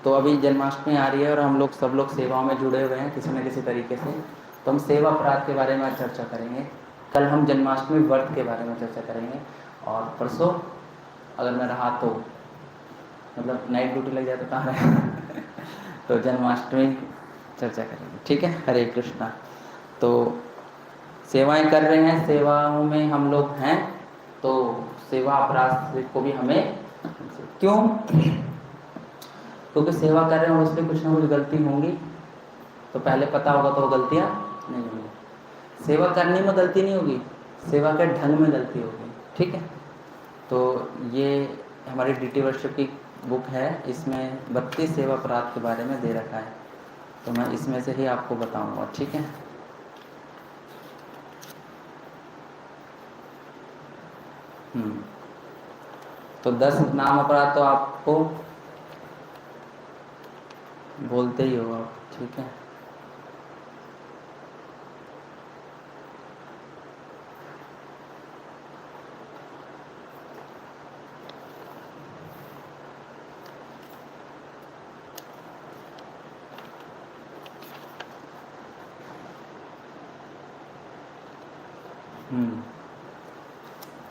तो अभी जन्माष्टमी आ रही है और हम लोग सब लोग सेवाओं में जुड़े हुए हैं किसी न किसी तरीके से, तो हम सेवा अपराध के बारे में आज चर्चा करेंगे। कल हम जन्माष्टमी व्रत के बारे में चर्चा करेंगे, और परसों अगर मैं रहा तो, मतलब नाइट ड्यूटी लग जाए तो कहाँ रहे तो जन्माष्टमी चर्चा करेंगे, ठीक है। हरे कृष्णा। तो सेवाएं कर रहे हैं, सेवाओं में हम लोग हैं, तो सेवा अपराध को भी हमें, क्यों? क्योंकि सेवा कर रहे हैं और उसमें कुछ ना कुछ गलती होंगी, तो पहले पता होगा तो गलतियां नहीं होंगी। सेवा करने में गलती नहीं होगी, सेवा के ढंग में गलती होगी, ठीक है। तो ये हमारी डीटी वर्कशॉप की बुक है, इसमें 32 सेवा अपराध के बारे में दे रखा है, तो मैं इसमें से ही आपको बताऊंगा, ठीक है। तो 10 नाम अपराध तो आपको बोलते ही हो आप, ठीक है।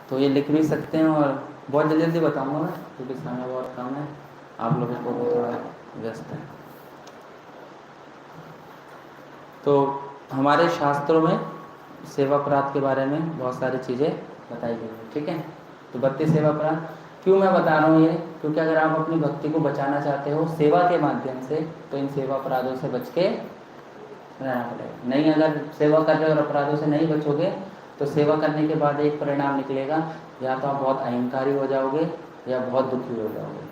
तो ये लिख भी सकते हैं, और बहुत जल्दी जल्दी बताऊंगा मैं, क्योंकि समय बहुत कम है, आप लोगों को भी थोड़ा व्यस्त है। तो हमारे शास्त्रों में सेवा अपराध के बारे में बहुत सारी चीज़ें बताई गई है, ठीक है। तो 32 सेवा अपराध क्यों मैं बता रहा हूँ ये, क्योंकि अगर आप अपनी भक्ति को बचाना चाहते हो सेवा के माध्यम से, तो इन सेवा अपराधों से बच के रहना पड़ेगा। नहीं, अगर सेवा कर रहे हो और अपराधों से नहीं बचोगे तो सेवा करने के बाद एक परिणाम निकलेगा, या तो आप बहुत अहंकारी हो जाओगे या बहुत दुखी हो जाओगे।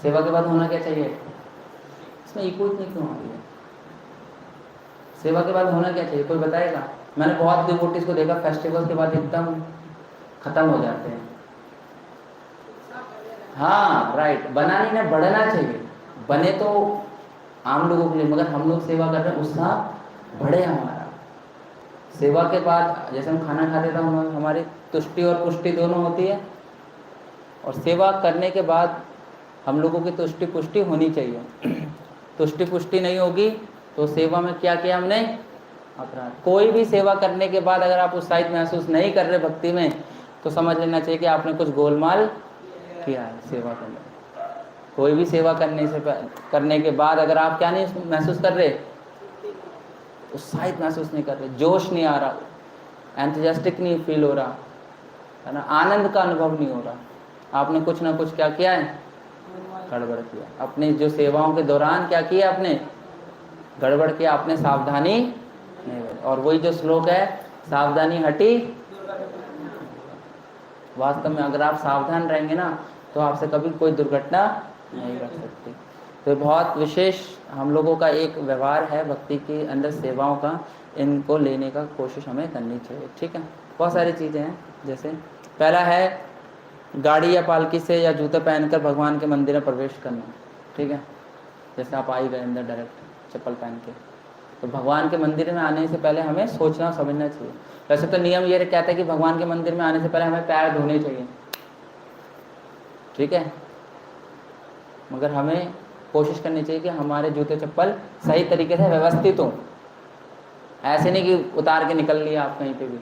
सेवा के बाद होना क्या चाहिए? इसमें इको इतनी क्यों आ रही है? सेवा के बाद होना क्या चाहिए, कोई बताएगा? मैंने बहुत डिवोटीज को देखा फेस्टिवल के बाद एकदम खत्म हो जाते हैं। हाँ राइट, बनानी ना बढ़ना चाहिए, बने तो आम लोगों के लिए, मगर हम लोग सेवा कर रहे हैं, उत्साह बढ़े हमारा। सेवा के बाद जैसे हम खाना खाते तो हमारी तुष्टि और पुष्टि दोनों होती है, और सेवा करने के बाद हम लोगों की तुष्टि पुष्टि होनी चाहिए। तुष्टि पुष्टि नहीं होगी तो सेवा में क्या किया हमने? अपराध। कोई भी सेवा करने के बाद अगर आप उत्साहित महसूस नहीं कर रहे भक्ति में, तो समझ लेना चाहिए कि आपने कुछ गोलमाल किया है सेवा करने। कोई भी सेवा करने के बाद अगर आप क्या नहीं महसूस कर रहे, उत्साहित महसूस नहीं कर रहे, जोश नहीं आ रहा, एंथुसियास्टिक नहीं फील हो रहा है ना, आनंद का अनुभव नहीं हो रहा, आपने कुछ ना कुछ क्या किया है? गड़बड़ किया। अपनी जो सेवाओं के दौरान क्या किया आपने? गड़बड़ किया, आपने सावधानी नहीं बरती। और वही जो श्लोक है, सावधानी हटी। वास्तव में अगर आप सावधान रहेंगे ना, तो आपसे कभी कोई दुर्घटना नहीं घट सकती। तो बहुत विशेष हम लोगों का एक व्यवहार है भक्ति के अंदर, सेवाओं का, इनको लेने का कोशिश हमें करनी चाहिए, ठीक है। बहुत सारी चीज़ें हैं, जैसे पहला है गाड़ी या पालकी से या जूते पहनकर भगवान के मंदिर में प्रवेश करना, ठीक है। जैसे आप आ ही गए अंदर डायरेक्ट चप्पल पहन के, तो भगवान के मंदिर में आने से पहले हमें सोचना समझना चाहिए। वैसे तो नियम ये कहता है कि भगवान के मंदिर में आने से पहले हमें पैर धोने चाहिए, ठीक है, मगर हमें कोशिश करनी चाहिए कि हमारे जूते चप्पल सही तरीके से व्यवस्थित हों। ऐसे नहीं कि उतार के निकल लिया आप कहीं पे भी।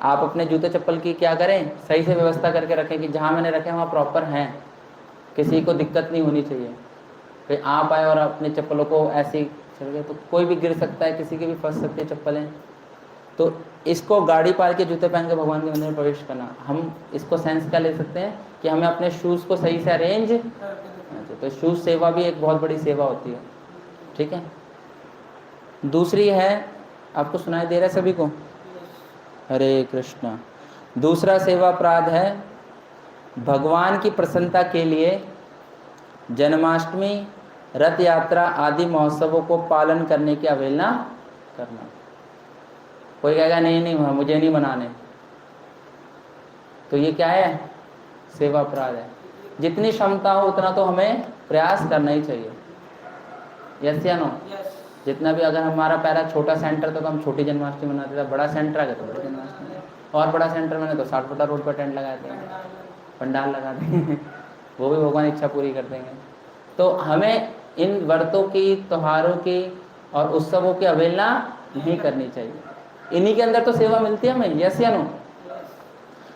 आप अपने जूते चप्पल की क्या करें, सही से व्यवस्था करके रखें कि जहाँ मैंने रखे वहाँ प्रॉपर हैं, किसी को दिक्कत नहीं होनी चाहिए। फिर आप आए और अपने चप्पलों को ऐसे चल गए तो कोई भी गिर सकता है, किसी की भी फंस सकती है चप्पलें। तो इसको गाड़ी पाल के जूते पहन के भगवान के मंदिर में प्रवेश करना, हम इसको सेंस क्या ले सकते हैं कि हमें अपने शूज़ को सही से अरेंज, तो शूज़ सेवा भी एक बहुत बड़ी सेवा होती है, ठीक है। दूसरी है, आपको सुनाई दे रहा है सभी को? हरे कृष्णा। दूसरा सेवा अपराध है भगवान की प्रसन्नता के लिए जन्माष्टमी, रथ यात्रा आदि महोत्सवों को पालन करने की अवहेलना करना। कोई कहेगा नहीं नहीं मुझे नहीं मनाने, तो ये क्या है? सेवा अपराध है। जितनी क्षमता हो उतना तो हमें प्रयास करना ही चाहिए, यस या नो? जितना भी, अगर हमारा पहला छोटा सेंटर तो हम छोटी जन्माष्टमी मनाते थे, बड़ा सेंटर आ गया तो बड़ी जन्माष्टमी, और बड़ा सेंटर मैंने तो 60 फुटा रोड पर टेंट लगाए थे, पंडाल लगाते हैं वो भी भगवान इच्छा पूरी कर देंगे। तो हमें इन व्रतों की, त्योहारों की और उत्सवों की अवहेलना नहीं करनी चाहिए। इन्हीं के अंदर तो सेवा मिलती है हमें, यस या नो?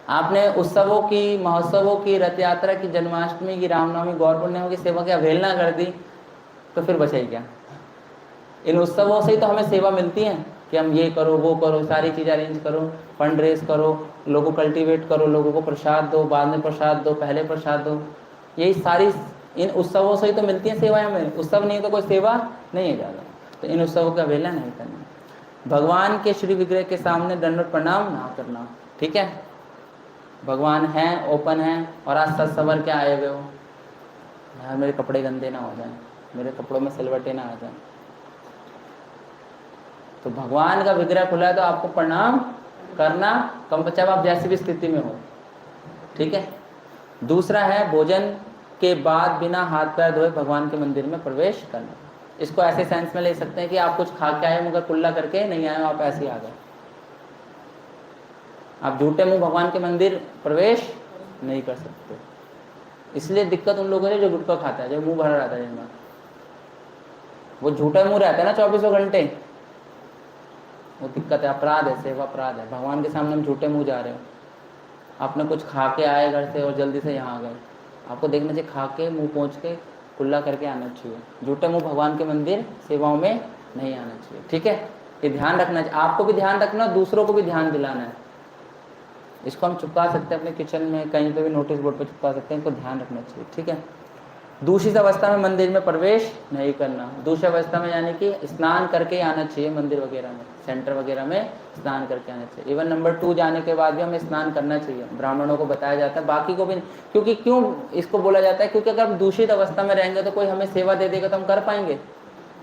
आपने उत्सवों की, महोत्सवों की, रथ यात्रा की, जन्माष्टमी की, रामनवमी, गौर पूर्णिमा की सेवा की अवहेलना कर दी तो फिर बचा ही क्या? इन उत्सवों से ही तो हमें सेवा मिलती है कि हम ये करो, वो करो, सारी चीज़ अरेंज करो, फंड रेज करो, लोगों को कल्टीवेट करो, लोगों को प्रसाद दो, बाद में प्रसाद दो, पहले प्रसाद दो। यही सारी इन उत्सवों से ही तो मिलती है सेवाएं हमें। उत्सव नहीं तो कोई सेवा नहीं है ज़्यादा। तो इन उत्सवों का अवहेलना नहीं करना। भगवान के श्री विग्रह के सामने दंडवत प्रणाम ना करना, ठीक है? भगवान हैं, ओपन हैं, और आज सज सवर के आए हुए हो, यार मेरे कपड़े गंदे ना हो जाएं, मेरे कपड़ों में सिलवटें ना आ जाएं। तो भगवान का विग्रह खुला है तो आपको प्रणाम करना, कम चाहे आप जैसी भी स्थिति में हो, ठीक है? दूसरा है भोजन के बाद बिना हाथ पैर धोए भगवान के मंदिर में प्रवेश करना। इसको ऐसे सेंस में ले सकते हैं कि आप कुछ खा के आए मगर कुल्ला करके नहीं आए, आप ऐसे ही आ गए। आप झूठे मुंह भगवान के मंदिर प्रवेश नहीं कर सकते। इसलिए दिक्कत उन लोगों को है जो गुटखा खाता है, जो मुंह भरा रहता है जिनका, वो झूठा मुंह रहता है ना 24 घंटे, वो दिक्कत है, अपराध है, सेवा अपराध है। भगवान के सामने हम झूठे मुंह जा रहे हो, आपने कुछ खा के आए घर से और जल्दी से यहाँ आ गए, आपको देखना चाहिए खा के मुंह पोंछ के कुल्ला करके आना चाहिए। झूठे मुंह भगवान के मंदिर सेवाओं में नहीं आना चाहिए, ठीक है? ये ध्यान रखना चाहिए, आपको भी ध्यान रखना, दूसरों को भी ध्यान दिलाना है। इसको हम चिपका सकते हैं अपने किचन में, कहीं पे भी नोटिस बोर्ड पे चिपका सकते हैं, इनको ध्यान रखना चाहिए, ठीक है? दूषित अवस्था में मंदिर में प्रवेश नहीं करना। दूषित अवस्था में यानी कि स्नान करके ही आना चाहिए मंदिर वगैरह में, सेंटर वगैरह में स्नान करके आना चाहिए। इवन नंबर 2 जाने के बाद भी हमें स्नान करना चाहिए, ब्राह्मणों को बताया जाता है, बाकी को भी नहीं। क्योंकि क्यों इसको बोला जाता है? क्योंकि अगर हम दूषित अवस्था में रहेंगे तो कोई हमें सेवा दे देगा तो हम कर पाएंगे?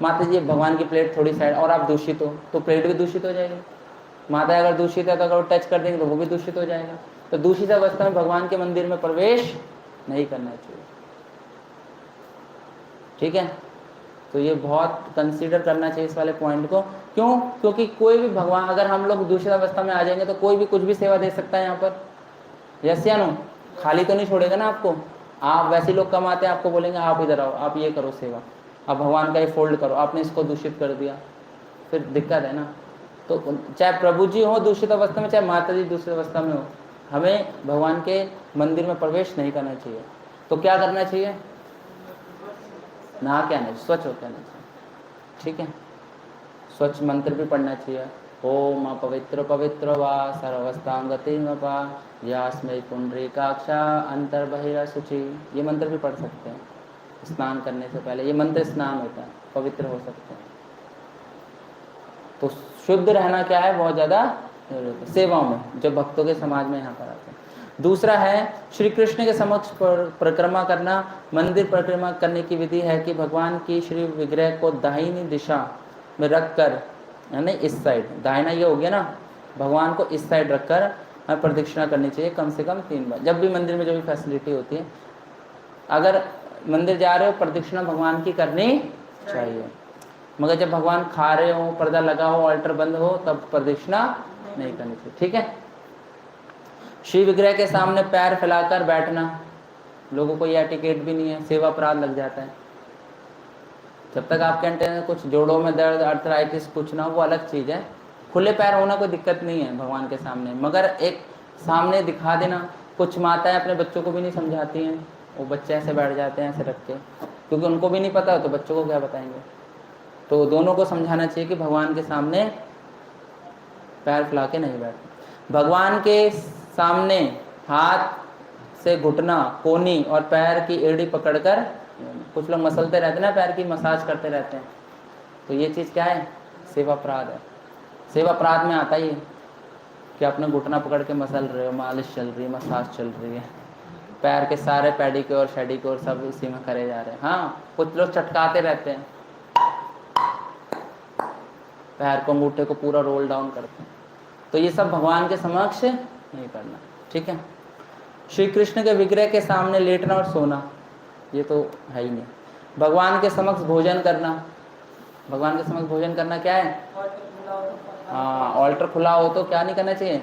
माता जी भगवान की प्लेट थोड़ी साइड, और आप दूषित हो तो प्लेट भी दूषित हो जाएगी। माता अगर दूषित है तो अगर टच कर देंगे तो वो भी दूषित हो जाएगा। तो दूषित अवस्था में भगवान के मंदिर में प्रवेश नहीं करना चाहिए, ठीक है? तो ये बहुत कंसीडर करना चाहिए इस वाले पॉइंट को। क्यों? क्योंकि कोई भी भगवान, अगर हम लोग दूषित अवस्था में आ जाएंगे तो कोई भी कुछ भी सेवा दे सकता है यहाँ पर, यस या नो? खाली तो नहीं छोड़ेगा ना आपको। आप वैसे लोग कमाते हैं, आपको बोलेंगे आप इधर आओ, आप ये करो सेवा, आप भगवान का ये फोल्ड करो, आपने इसको दूषित कर दिया, फिर दिक्कत है ना। तो चाहे प्रभु जी हो दूषित अवस्था में, चाहे माता जी दूषित अवस्था में हो, हमें भगवान के मंदिर में प्रवेश नहीं करना चाहिए। तो क्या करना चाहिए? नहा के आना चाहिए, स्वच्छ होकर आना चाहिए, ठीक है? स्वच्छ मंत्र भी पढ़ना चाहिए। ओम पवित्र पवित्र वा सर्वस्थां गतिमपा यास्मै पुंडरीकाक्षा अंतर्बहिर्शुचि। ये मंत्र भी पढ़ सकते हैं स्नान करने से पहले। ये मंत्र स्नान होता है, पवित्र हो सकते हैं। तो शुद्ध रहना क्या है, बहुत ज़्यादा जरूरत है सेवाओं में, जो भक्तों के समाज में यहाँ पर आते हैं। दूसरा है श्री कृष्ण के समक्ष परिक्रमा करना। मंदिर परिक्रमा करने की विधि है कि भगवान की श्री विग्रह को दाहिनी दिशा में रखकर, यानी इस साइड, दाहिना ये हो गया ना, भगवान को इस साइड रखकर हमें प्रदक्षिणा करनी चाहिए कम से कम 3 बार। जब भी मंदिर में जो भी फैसिलिटी होती है, अगर मंदिर जा रहे हो प्रदक्षिणा भगवान की करनी चाहिए, मगर जब भगवान खा रहे हो, पर्दा लगा हो, अल्टर बंद हो, तब प्रदक्षिणा नहीं करनी चाहिए, ठीक है? श्री विग्रह के सामने पैर फैलाकर बैठना, लोगों को यह एटिकेट भी नहीं है, सेवा अपराध लग जाता है। जब तक आपके अंटे कुछ जोड़ों में दर्द, अर्थराइटिस कुछ ना हो, वो अलग चीज़ है। खुले पैर होना कोई दिक्कत नहीं है भगवान के सामने, मगर एक सामने दिखा देना। कुछ माताएं अपने बच्चों को भी नहीं समझाती हैं, वो बच्चे ऐसे बैठ जाते हैं ऐसे रख के, क्योंकि उनको भी नहीं पता तो बच्चों को क्या बताएंगे। तो दोनों को समझाना चाहिए कि भगवान के सामने पैर फैला के नहीं बैठना। भगवान के सामने हाथ से घुटना, कोहनी और पैर की एड़ी पकड़कर, कुछ लोग मसलते रहते हैं ना, पैर की मसाज करते रहते हैं, तो ये चीज़ क्या है? सेवा अपराध है। सेवा अपराध में आता ही है कि अपने घुटना पकड़ के मसल रहे हो, मालिश चल रही है, मसाज चल रही है, पैर के सारे पेडिक्योर शेडिक्योर सब इसी में करे जा रहे हैं। हाँ, कुछ लोग चटकाते रहते हैं, पैर को, अंगूठे को पूरा रोल डाउन करते हैं, तो ये सब भगवान के समक्ष नहीं करना, ठीक है? श्री कृष्ण के विग्रह के सामने लेटना और सोना, ये तो है ही नहीं। भगवान के समक्ष भोजन करना। भगवान के समक्ष भोजन करना क्या है? हाँ, ऑल्टर खुला हो तो क्या नहीं करना चाहिए।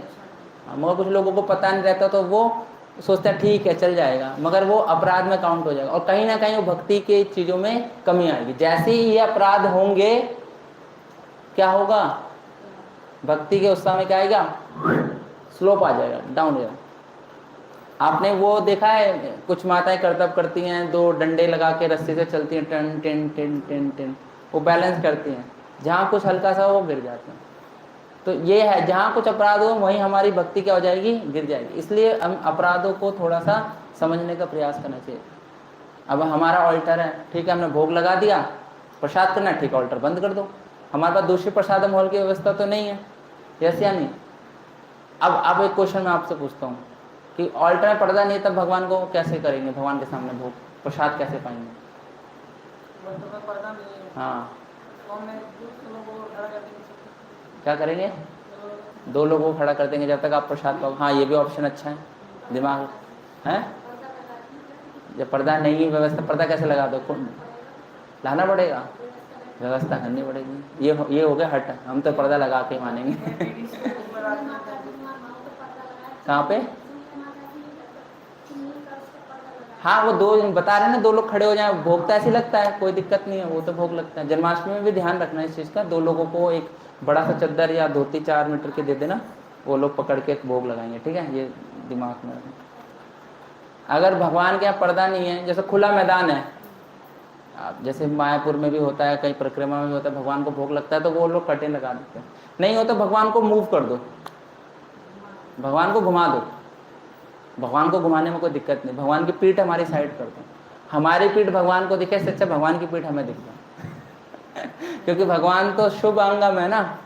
मगर कुछ लोगों को पता नहीं रहता तो वो सोचता है ठीक है चल जाएगा, मगर वो अपराध में काउंट हो जाएगा और कहीं ना कहीं वो भक्ति के चीज़ों में कमी आएगी। जैसे ही ये अपराध होंगे क्या होगा, भक्ति के उत्साह में क्या आएगा, स्लोप आ जाएगा, डाउन हो जाएगा। आपने वो देखा है कुछ माताएं करतब करती हैं, 2 डंडे लगा के रस्सी से चलती हैं, टन टिन टिन टिन टिन, वो बैलेंस करती हैं, जहाँ कुछ हल्का सा वो गिर जाते हैं। तो ये है, जहाँ कुछ अपराध हो वहीं हमारी भक्ति क्या हो जाएगी, गिर जाएगी। इसलिए हम अपराधों को थोड़ा सा समझने का प्रयास करना चाहिए। अब हमारा ऑल्टर है, ठीक है, हमने भोग लगा दिया, प्रसाद करना है, ठीक है, ऑल्टर बंद कर दो। हमारे पास दूसरी प्रसाद हॉल की व्यवस्था तो नहीं है, यस या नहीं। अब एक क्वेश्चन मैं आपसे पूछता हूँ कि ऑल्टर में पर्दा नहीं, तब भगवान को कैसे करेंगे, भगवान के सामने भोग प्रसाद कैसे पाएंगे? हाँ, क्या करेंगे? 2 लोगों को खड़ा कर देंगे जब तक आप प्रसाद पाओ। हाँ, ये भी ऑप्शन अच्छा है, दिमाग है। जब पर्दा नहीं व्यवस्था, पर्दा कैसे लगा दो, लाना पड़ेगा, व्यवस्था करनी पड़ेगी। ये हो गया हट, हम तो पर्दा लगा के मानेंगे। कहाँ पे? हाँ, वो 2 बता रहे हैं ना, 2 लोग खड़े हो जाएं, भोग तो ऐसे लगता है, कोई दिक्कत नहीं है, वो तो भोग लगता है। जन्माष्टमी में भी ध्यान रखना है इस चीज़ का, 2 लोगों को एक बड़ा सा चद्दर या धोती 4 मीटर के दे देना, वो लोग पकड़ के भोग लगाएंगे, ठीक है, ये दिमाग में। अगर भगवान के यहाँ पर्दा नहीं है, जैसे खुला मैदान है, आप जैसे मायापुर में भी होता है, कहीं परिक्रमा में भी होता है, भगवान को भोग लगता है तो वो लोग कर्टेन लगा देते हैं। नहीं हो तो भगवान को मूव कर दो, भगवान को घुमा दो, भगवान को घुमाने में कोई दिक्कत नहीं, भगवान की पीठ हमारी साइड कर दो, हमारी पीठ भगवान को दिखे, सच्चा भगवान की पीठ हमें दिखे। क्योंकि भगवान तो शुभ अंगम है ना,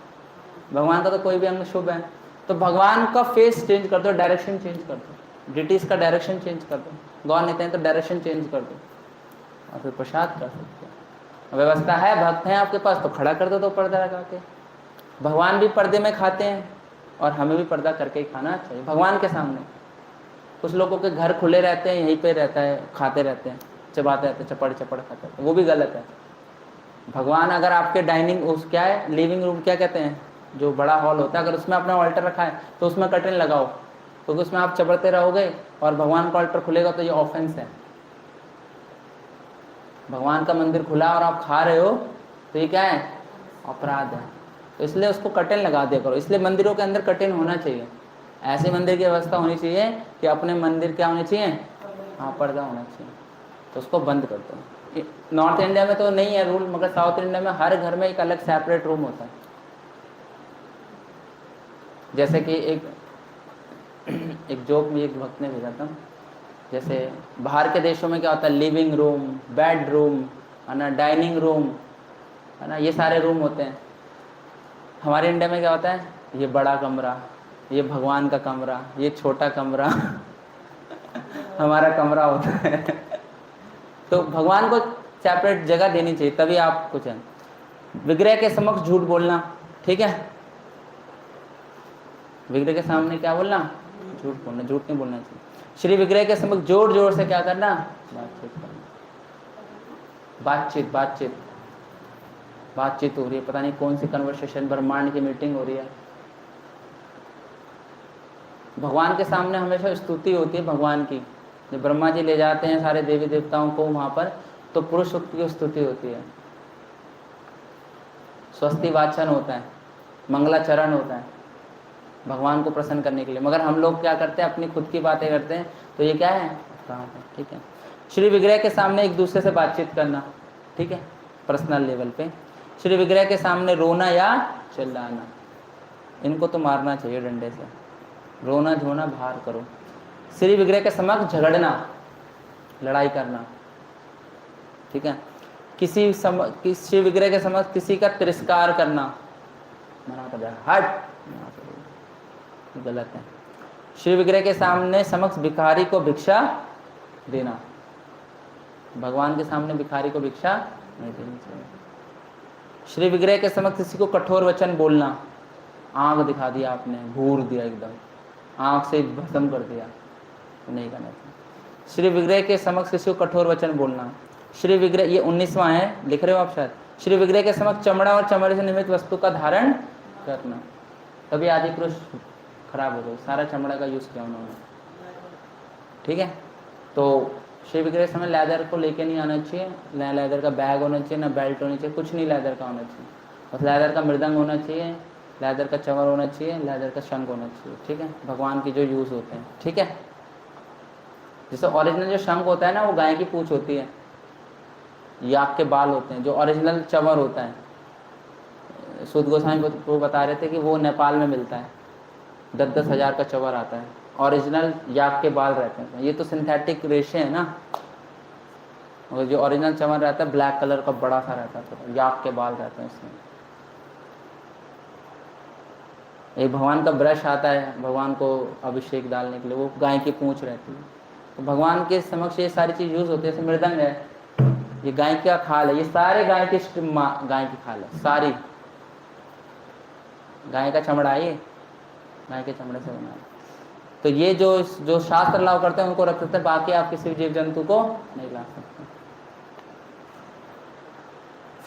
भगवान का तो कोई भी अंग शुभ है, तो भगवान का फेस चेंज कर दो, डायरेक्शन चेंज कर दो, डिटीज का डायरेक्शन चेंज कर दो, गौर नहीं तो डायरेक्शन चेंज कर दो और फिर प्रसाद कर सकते हो। व्यवस्था है, भक्त हैं आपके पास तो खड़ा कर दो, तो पर्दा लगा के। भगवान भी पर्दे में खाते हैं और हमें भी पर्दा करके ही खाना चाहिए भगवान के सामने। कुछ लोगों के घर खुले रहते हैं, यहीं पे रहता है, खाते रहते हैं, चबाते रहते हैं, चपड़ चपड़ खाते हैं, वो भी गलत है। भगवान अगर आपके डाइनिंग उस क्या है, लिविंग रूम क्या कहते हैं, जो बड़ा हॉल होता है, अगर उसमें अपना ऑल्टर रखा है तो उसमें कर्टेन लगाओ, क्योंकि उसमें आप चबड़ते रहोगे और भगवान का ऑल्टर खुलेगा तो ये ऑफेंस है। भगवान का मंदिर खुला और आप खा रहे हो तो ये क्या है, अपराध है। तो इसलिए उसको कर्टेन लगा दिया करो। इसलिए मंदिरों के अंदर कर्टेन होना चाहिए, ऐसे मंदिर की व्यवस्था होनी चाहिए कि अपने मंदिर क्या होने चाहिए, हाँ, पर्दा होना चाहिए, तो उसको बंद कर दो। नॉर्थ इंडिया में तो नहीं है रूल, मगर साउथ इंडिया में हर घर में एक अलग सेपरेट रूम होता है। जैसे कि एक जोक में एक भक्त ने भेजा था, जैसे बाहर के देशों में क्या होता है, लिविंग रूम, बेड रूम है ना, डाइनिंग रूम है ना, ये सारे रूम होते हैं। हमारे इंडिया में क्या होता है, ये बड़ा कमरा, ये भगवान का कमरा, ये छोटा कमरा हमारा कमरा होता है। तो भगवान को सेपरेट जगह देनी चाहिए, तभी आप कुछ है। विग्रह के समक्ष झूठ बोलना, ठीक है, विग्रह के सामने क्या बोलना, झूठ बोलना, झूठ नहीं बोलना चाहिए। श्री विग्रह के समक्ष जोर जोर से क्या करना, बातचीत करना, बातचीत हो रही है, पता नहीं कौन सी कन्वर्सेशन, ब्रह्मांड की मीटिंग हो रही है। भगवान के सामने हमेशा स्तुति होती है भगवान की, जब ब्रह्मा जी ले जाते हैं सारे देवी देवताओं को वहां पर, तो पुरुष सूक्त की स्तुति होती है, स्वस्ति वाचन होता है, मंगलाचरण होता है भगवान को प्रसन्न करने के लिए। मगर हम लोग क्या करते हैं, अपनी खुद की बातें करते हैं, तो ये क्या है, ठीक है। श्री विग्रह के सामने एक दूसरे से बातचीत करना, ठीक है, पर्सनल लेवल पे। श्री विग्रह के सामने रोना या चिल्लाना, इनको तो मारना चाहिए डंडे से, रोना धोना बाहर करो। श्री विग्रह के समक्ष झगड़ना, लड़ाई करना, ठीक है। श्री विग्रह के समक्ष किसी का तिरस्कार करना, मना कर दिया, हट, गलत है। श्री विग्रह के सामने समक्ष भिखारी को भिक्षा देना, भगवान के सामने भिखारी को भिक्षा नहीं देनी चाहिए। श्री विग्रह के समक्ष किसी को कठोर वचन बोलना, आंख दिखा दिया आपने, घूर दिया एकदम, आंख से भस्म कर दिया, नहीं करना चाहिए। श्री विग्रह के समक्ष किसी को कठोर वचन बोलना। श्री विग्रह, ये 19वां है, लिख रहे हो आप शायद। श्री विग्रह के समक्ष चमड़ा और चमड़े से निर्मित वस्तु का धारण करना, कभी आदि पुरुष खराब हो गए, सारा चमड़ा का यूज किया उन्होंने, ठीक है। तो शिव विग्रह के समय लेदर को लेके नहीं आना चाहिए, ना लेदर का बैग होना चाहिए, ना बेल्ट होनी चाहिए, कुछ नहीं लेदर का होना चाहिए। बस लेदर का मृदंग होना चाहिए, लेदर का चंवर होना चाहिए, लेदर का शंख होना चाहिए। ठीक है, भगवान की जो यूज़ होते हैं। ठीक है, जैसे ओरिजिनल जो शंख होता है ना वो गाय की पूंछ होती है, याक के बाल होते हैं। जो ओरिजिनल चंवर होता है, सुध गोस्वामी वो बता रहे थे कि वो नेपाल में मिलता है, 10-10 हज़ार का चंवर आता है, ओरिजिनल याक के बाल रहते हैं। ये तो सिंथेटिक रेशे है ना, और जो ओरिजिनल चंवर रहता है ब्लैक कलर का बड़ा सा रहता है, याक के बाल रहते हैं उसमें। एक भगवान का ब्रश आता है भगवान को अभिषेक डालने के लिए, वो गाय की पूंछ रहती है। तो भगवान के समक्ष ये सारी चीज़ यूज़ होती है। जैसे मृदंग है, ये गाय का खाल है, ये सारे गाय की गाय की खाल है, सारी गाय का चमड़ा है, ये गाय के चमड़े से बना है। तो ये जो शास्त्र अलाउ करते हैं उनको रख सकते हैं, बाकी आप किसी जीव जंतु को नहीं ला सकते।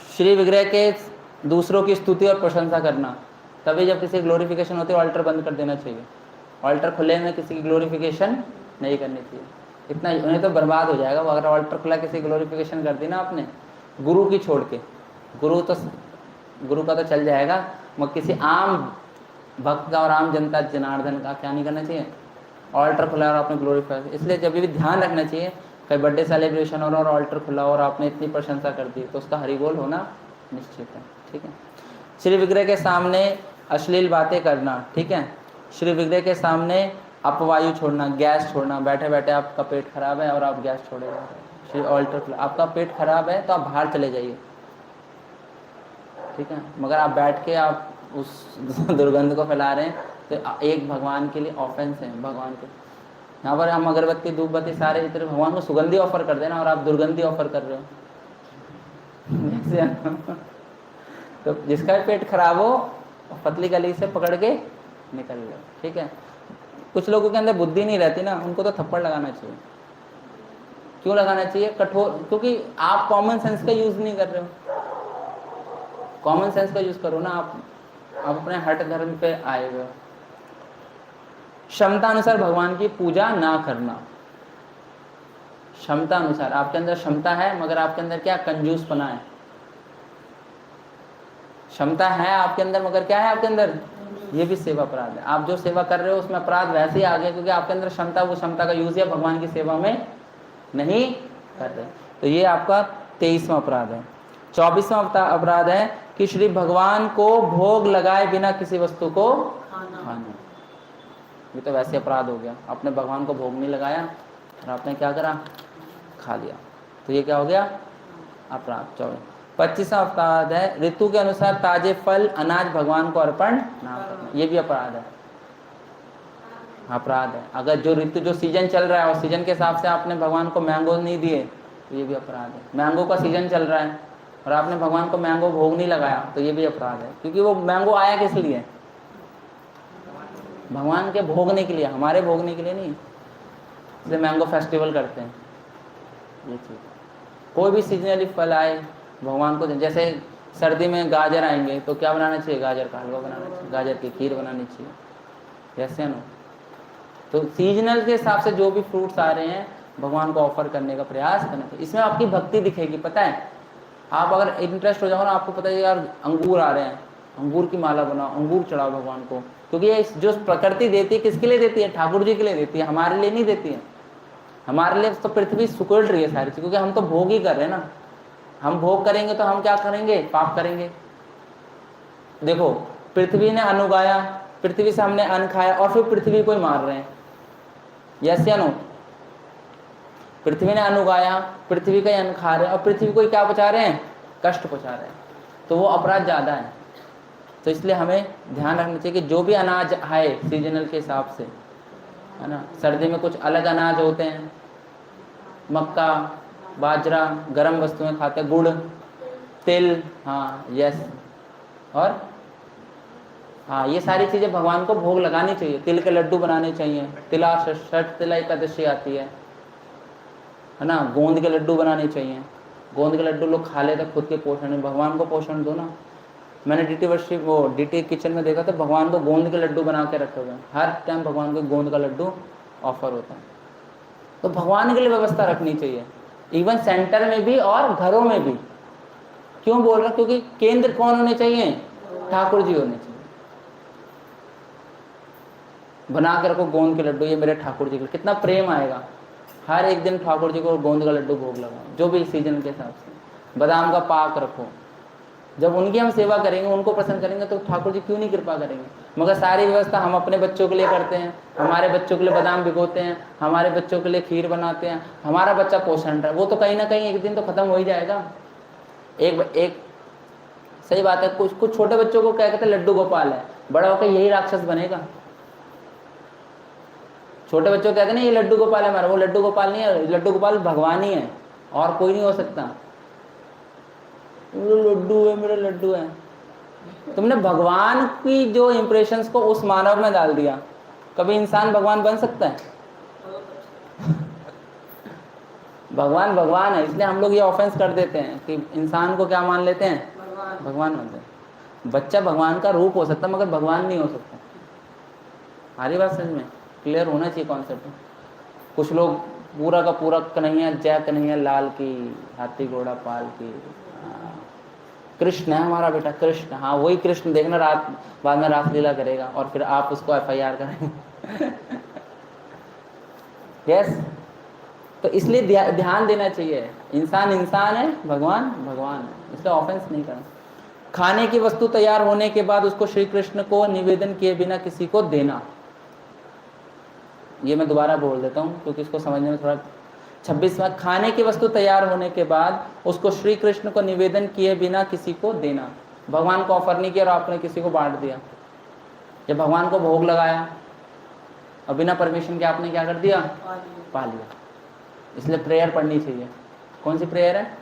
श्री विग्रह के दूसरों की स्तुति और प्रशंसा करना, तभी जब किसी ग्लोरिफिकेशन होती है ऑल्टर बंद कर देना चाहिए। ऑल्टर खुले में किसी की ग्लोरिफिकेशन नहीं करनी चाहिए, इतना उन्हें तो बर्बाद हो जाएगा। अगर ऑल्टर खुला किसी ग्लोरिफिकेशन कर दी ना आपने, गुरु की छोड़ के, गुरु का तो चल जाएगा, मगर किसी आम भक्त का और आम जनता जनार्दन का क्या नहीं करना चाहिए, ऑल्टर खुला और आपने ग्लोरीफाई। इसलिए जब भी ध्यान रखना चाहिए, कहीं बर्थडे सेलिब्रेशन और ऑल्टर खुला और आपने इतनी प्रशंसा कर दी तो उसका हरिबोल होना निश्चित है। ठीक है, श्री विग्रह के सामने अश्लील बातें करना, ठीक है, श्री विग्रह के सामने अपवायु छोड़ना, गैस छोड़ना, बैठे बैठे आपका पेट खराब है और आप गैस छोड़े जा रहे हैं, श्री ऑल्टर खुला, आपका पेट खराब है तो आप बाहर चले जाइए। ठीक है, मगर आप बैठ के आप उस दुर्गंध को फैला रहे हैं तो एक भगवान के लिए ऑफेंस है। भगवान के यहाँ पर हम अगरबत्ती धूप बत्ती सारे इतने भगवान को सुगंधी ऑफर कर देना और आप दुर्गंधी ऑफर कर रहे हो। तो जिसका भी पेट खराब हो पतली गली से पकड़ के निकल लो। ठीक है, कुछ लोगों के अंदर बुद्धि नहीं रहती ना, उनको तो थप्पड़ लगाना चाहिए। क्यों लगाना चाहिए? कठोर, क्योंकि आप कॉमन सेंस का यूज नहीं कर रहे हो। कॉमन सेंस का यूज करो ना, आप अपने हट धर्म पे आए हुए। क्षमता अनुसार भगवान की पूजा ना करना, क्षमता अनुसार। आपके अंदर क्षमता है मगर आपके अंदर क्या, कंजूसपना है। क्षमता है आपके अंदर मगर क्या है आपके अंदर, ये भी सेवा अपराध है। आप जो सेवा कर रहे हो उसमें अपराध वैसे ही आ गया, क्योंकि आपके अंदर क्षमता, वो क्षमता का यूज है भगवान की सेवा में नहीं कर रहे। तो ये आपका 23वां अपराध है। 24वां अपराध है कि श्री भगवान को भोग लगाए बिना किसी वस्तु को खाना। ये तो वैसे अपराध हो गया, आपने भगवान को भोग नहीं लगाया और आपने क्या करा, खा लिया, तो ये क्या हो गया, अपराध। 25वां अपराध है ऋतु के अनुसार ताजे फल अनाज भगवान को अर्पण ना करना। ये भी अपराध है, अपराध है। अगर जो ऋतु, जो सीजन चल रहा है और सीजन के हिसाब से आपने भगवान को मैंगो नहीं दिए तो ये भी अपराध है। मैंगो का सीजन चल रहा है और आपने भगवान को मैंगो भोग नहीं लगाया तो ये भी अपराध है, क्योंकि वो मैंगो आया किस लिए, भगवान के भोगने के लिए, हमारे भोगने के लिए नहीं। इसलिए मैंगो फेस्टिवल करते हैं। ये चीज़, कोई भी सीजनली फल आए भगवान को, जैसे सर्दी में गाजर आएंगे तो क्या बनाना चाहिए, गाजर का हलवा बनाना चाहिए, गाजर की खीर बनानी चाहिए, जैसे ना। तो सीजनल के हिसाब से जो भी फ्रूट्स आ रहे हैं भगवान को ऑफर करने का प्रयास करना चाहिए। इसमें आपकी भक्ति दिखेगी। पता है, आप अगर इंटरेस्ट हो जाओ ना, आपको पता है यार अंगूर आ रहे हैं, अंगूर की माला बनाओ, अंगूर चढ़ाओ भगवान को, क्योंकि ये जो प्रकृति देती है किसके लिए देती है, ठाकुर जी के लिए देती है, हमारे लिए नहीं देती है। हमारे लिए तो पृथ्वी सुकुड़ रही है सारी चीज, क्योंकि हम तो भोग ही कर रहे हैं ना। हम भोग करेंगे तो हम क्या करेंगे, पाप करेंगे। देखो, पृथ्वी ने अन्न उगाया, पृथ्वी से हमने अन्न खाया और फिर पृथ्वी को ही मार रहे हैं, यस या नो। पृथ्वी ने अन्न उगाया, पृथ्वी का ही अन्न खा रहे हैं और पृथ्वी को ही क्या पहुंचा रहे हैं, कष्ट पहुंचा रहे हैं, तो वो अपराध ज्यादा है। तो इसलिए हमें ध्यान रखना चाहिए कि जो भी अनाज आए सीजनल के हिसाब से, है ना। सर्दी में कुछ अलग अनाज होते हैं, मक्का, बाजरा, गर्म वस्तुएं खाते हैं, गुड़, तिल, हाँ यस, और हाँ ये सारी चीज़ें भगवान को भोग लगानी चाहिए। तिल के लड्डू बनाने चाहिए, तिला षठ तिला एकादशी आती है ना। गोंद के लड्डू बनाने चाहिए, गोंद के लड्डू लोग खा लेते खुद के पोषण में, भगवान को पोषण दो ना। मैंने डीटी किचन में देखा था, भगवान को गोंद के लड्डू बना के रखे हुए हैं, हर टाइम भगवान को गोंद का लड्डू ऑफर होता है। तो भगवान के लिए व्यवस्था रखनी चाहिए, इवन सेंटर में भी और घरों में भी। क्यों बोल रहा, क्योंकि केंद्र कौन होने चाहिए, ठाकुर जी होने चाहिए। बना के रखो गोंद के लड्डू, ये मेरे ठाकुर जी के, कितना प्रेम आएगा। हर एक दिन ठाकुर जी को गोंद का लड्डू भोग लगाओ, जो भी सीजन के हिसाब से। बादाम का पाक रखो, जब उनकी हम सेवा करेंगे, उनको प्रसन्न करेंगे, तो ठाकुर जी क्यों नहीं कृपा करेंगे। मगर सारी व्यवस्था हम अपने बच्चों के लिए करते हैं, हमारे बच्चों के लिए बादाम भिगोते हैं, हमारे बच्चों के लिए खीर बनाते हैं, हमारा बच्चा पोषण रहा है, वो तो कहीं ना कहीं एक दिन तो खत्म हो ही जाएगा। एक सही बात है, कुछ छोटे बच्चों को क्या कहते हैं, लड्डू गोपाल है, बड़ा होकर यही राक्षस बनेगा। छोटे बच्चों को कहते हैं ना, ये लड्डू गोपाल है हमारा, वो लड्डू गोपाल नहीं है, लड्डू गोपाल भगवान ही है, और कोई नहीं हो सकता। मेरा लड्डू है, मेरा लड्डू है। तुमने भगवान की जो इंप्रेशंस को उस मानव में डाल दिया। कभी इंसान भगवान बन सकता है? भगवान भगवान है, इसलिए हम लोग ये ऑफेंस कर देते हैं कि इंसान को क्या मान लेते हैं, भगवान मानते हैं। बच्चा भगवान का रूप हो सकता है, मगर भगवान नहीं हो सकता। हमारी बात समझ में क्लियर होना चाहिए कॉन्सेप्ट। कुछ लोग पूरा का पूरा कन्हैया, जय कन्हैया लाल की, हाथी घोड़ा पाल की, कृष्ण है हमारा बेटा, कृष्ण, हाँ वही कृष्ण, देखना रात बाद में रासलीला करेगा और फिर आप उसको FIR करेंगे। यस, तो इसलिए ध्यान देना चाहिए, इंसान इंसान है, भगवान भगवान है, इसलिए ऑफेंस नहीं करना। खाने की वस्तु तैयार होने के बाद उसको श्री कृष्ण को निवेदन किए बिना किसी को देना। ये मैं दोबारा बोल देता हूँ क्योंकि इसको समझने में थोड़ा 26वां, खाने की वस्तु तैयार होने के बाद उसको श्री कृष्ण को निवेदन किए बिना किसी को देना। भगवान को ऑफर नहीं किया और आपने किसी को बांट दिया, जब भगवान को भोग लगाया और बिना परमिशन के आपने क्या कर दिया, पा लिया। इसलिए प्रेयर पढ़नी चाहिए। कौन सी प्रेयर है?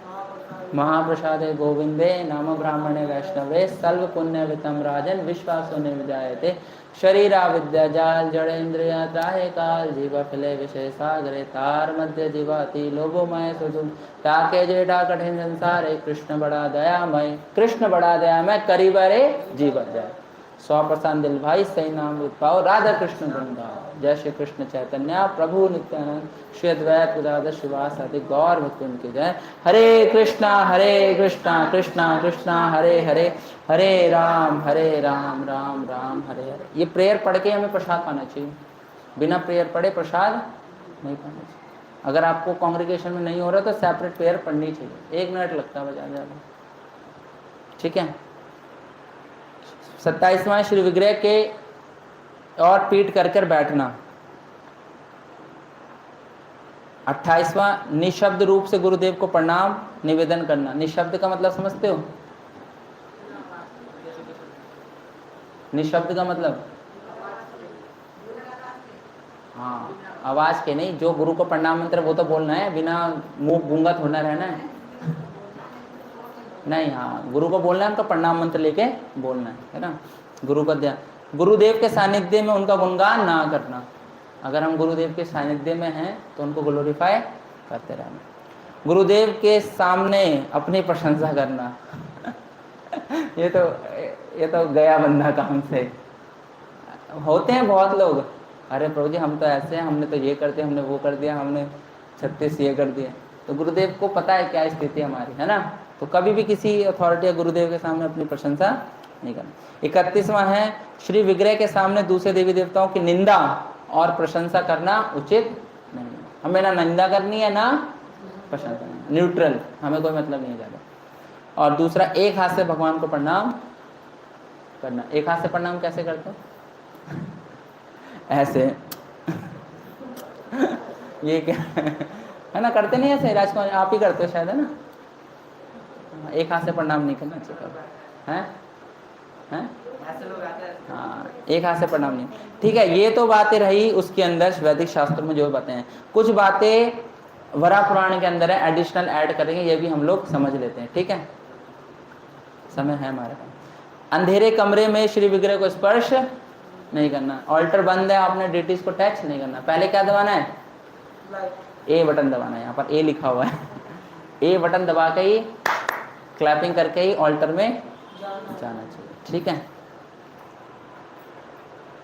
महाप्रसादे गोविंदे नाम ब्राह्मणे वैष्णवे सर्व पुण्य वितम राजन विश्वासो निविजायते शरीरा विद्या जाल जड़ेन्द्रिय त्राहे काल जीवा फिले विषय सागरे तार मध्य जीवाति लोभोमय सुजुम ताके जेठा कठिन संसारे कृष्ण बड़ा दयामय, कृष्ण बड़ा दयामय करीब रे जीवा जाए 100% दिल भाई सही नाम पाओ राधा कृष्ण वृंदावन। जय श्री कृष्ण चैतन्य प्रभु नित्यानंद श्री अद्वैत गदाधर शिवासादि गौर भक्त उनकी जय। हरे कृष्णा कृष्णा कृष्णा हरे हरे, हरे राम राम राम हरे हरे। ये प्रेयर पढ़ के हमें प्रसाद पाना चाहिए, बिना प्रेयर पढ़े प्रसाद नहीं पाना चाहिए। अगर आपको कांग्रेगेशन में नहीं हो रहा तो सेपरेट प्रेयर पढ़नी चाहिए, 1 मिनट लगता है बजा, ठीक है। 27वां श्री विग्रह के और पीठ कर कर बैठना। 28वां निशब्द रूप से गुरुदेव को प्रणाम निवेदन करना। निशब्द का मतलब समझते हो? निशब्द का मतलब हाँ, आवाज के नहीं, जो गुरु को प्रणाम मंत्र वो तो बोलना है, बिना मुंह गूंगा थोड़ा रहना है नहीं। हाँ, गुरु को बोलना है, उनका प्रणाम मंत्र लेके बोलना है ना। गुरु का ध्यान, गुरुदेव के सानिध्य में उनका गुणगान ना करना। अगर हम गुरुदेव के सानिध्य में हैं तो उनको ग्लोरीफाई करते रहना। गुरुदेव के सामने अपनी प्रशंसा करना। ये तो गया बंदा काम से। होते हैं बहुत लोग, अरे प्रभु जी हम तो ऐसे हैं, हमने तो ये कर दिया, हमने वो कर दिया, हमने 36 ये कर दिया। तो गुरुदेव को पता है क्या स्थिति हमारी, है ना। तो कभी भी किसी अथॉरिटी या गुरुदेव के सामने अपनी प्रशंसा नहीं करना। 31वां है श्री विग्रह के सामने दूसरे देवी देवताओं की निंदा और प्रशंसा करना उचित नहीं। हमें ना निंदा करनी है ना प्रशंसा करनी, न्यूट्रल, हमें कोई मतलब नहीं ज़्यादा। और दूसरा, एक हाथ से भगवान को प्रणाम करना। एक हाथ से प्रणाम कैसे करते हो? ऐसे। ये क्या है ना, करते नहीं ऐसे, राजकुमार आप ही करते हो शायद, है ना। एक हाथ से प्रणाम नहीं करना चाहिए, हैं? हाँ, एक हाथ से प्रणाम नहीं, ठीक है। ये तो बातें रही उसके अंदर वैदिक शास्त्रों में जो बातें हैं। कुछ बातें वरा पुराण के अंदर है, एडिशनल ऐड करेंगे, ये भी हम लोग समझ लेते हैं, ठीक है। समय है हमारे पास। अंधेरे कमरे में श्री विग्रह को स्पर्श नहीं करना। ऑल्टर बंद है, आपने डेटिस को टच नहीं करना। पहले क्या दबाना है? ए बटन दबाना है, यहाँ पर ए लिखा हुआ है। ए बटन दबा के ही क्लैपिंग करके ही ऑल्टर में जाना चाहिए, ठीक है।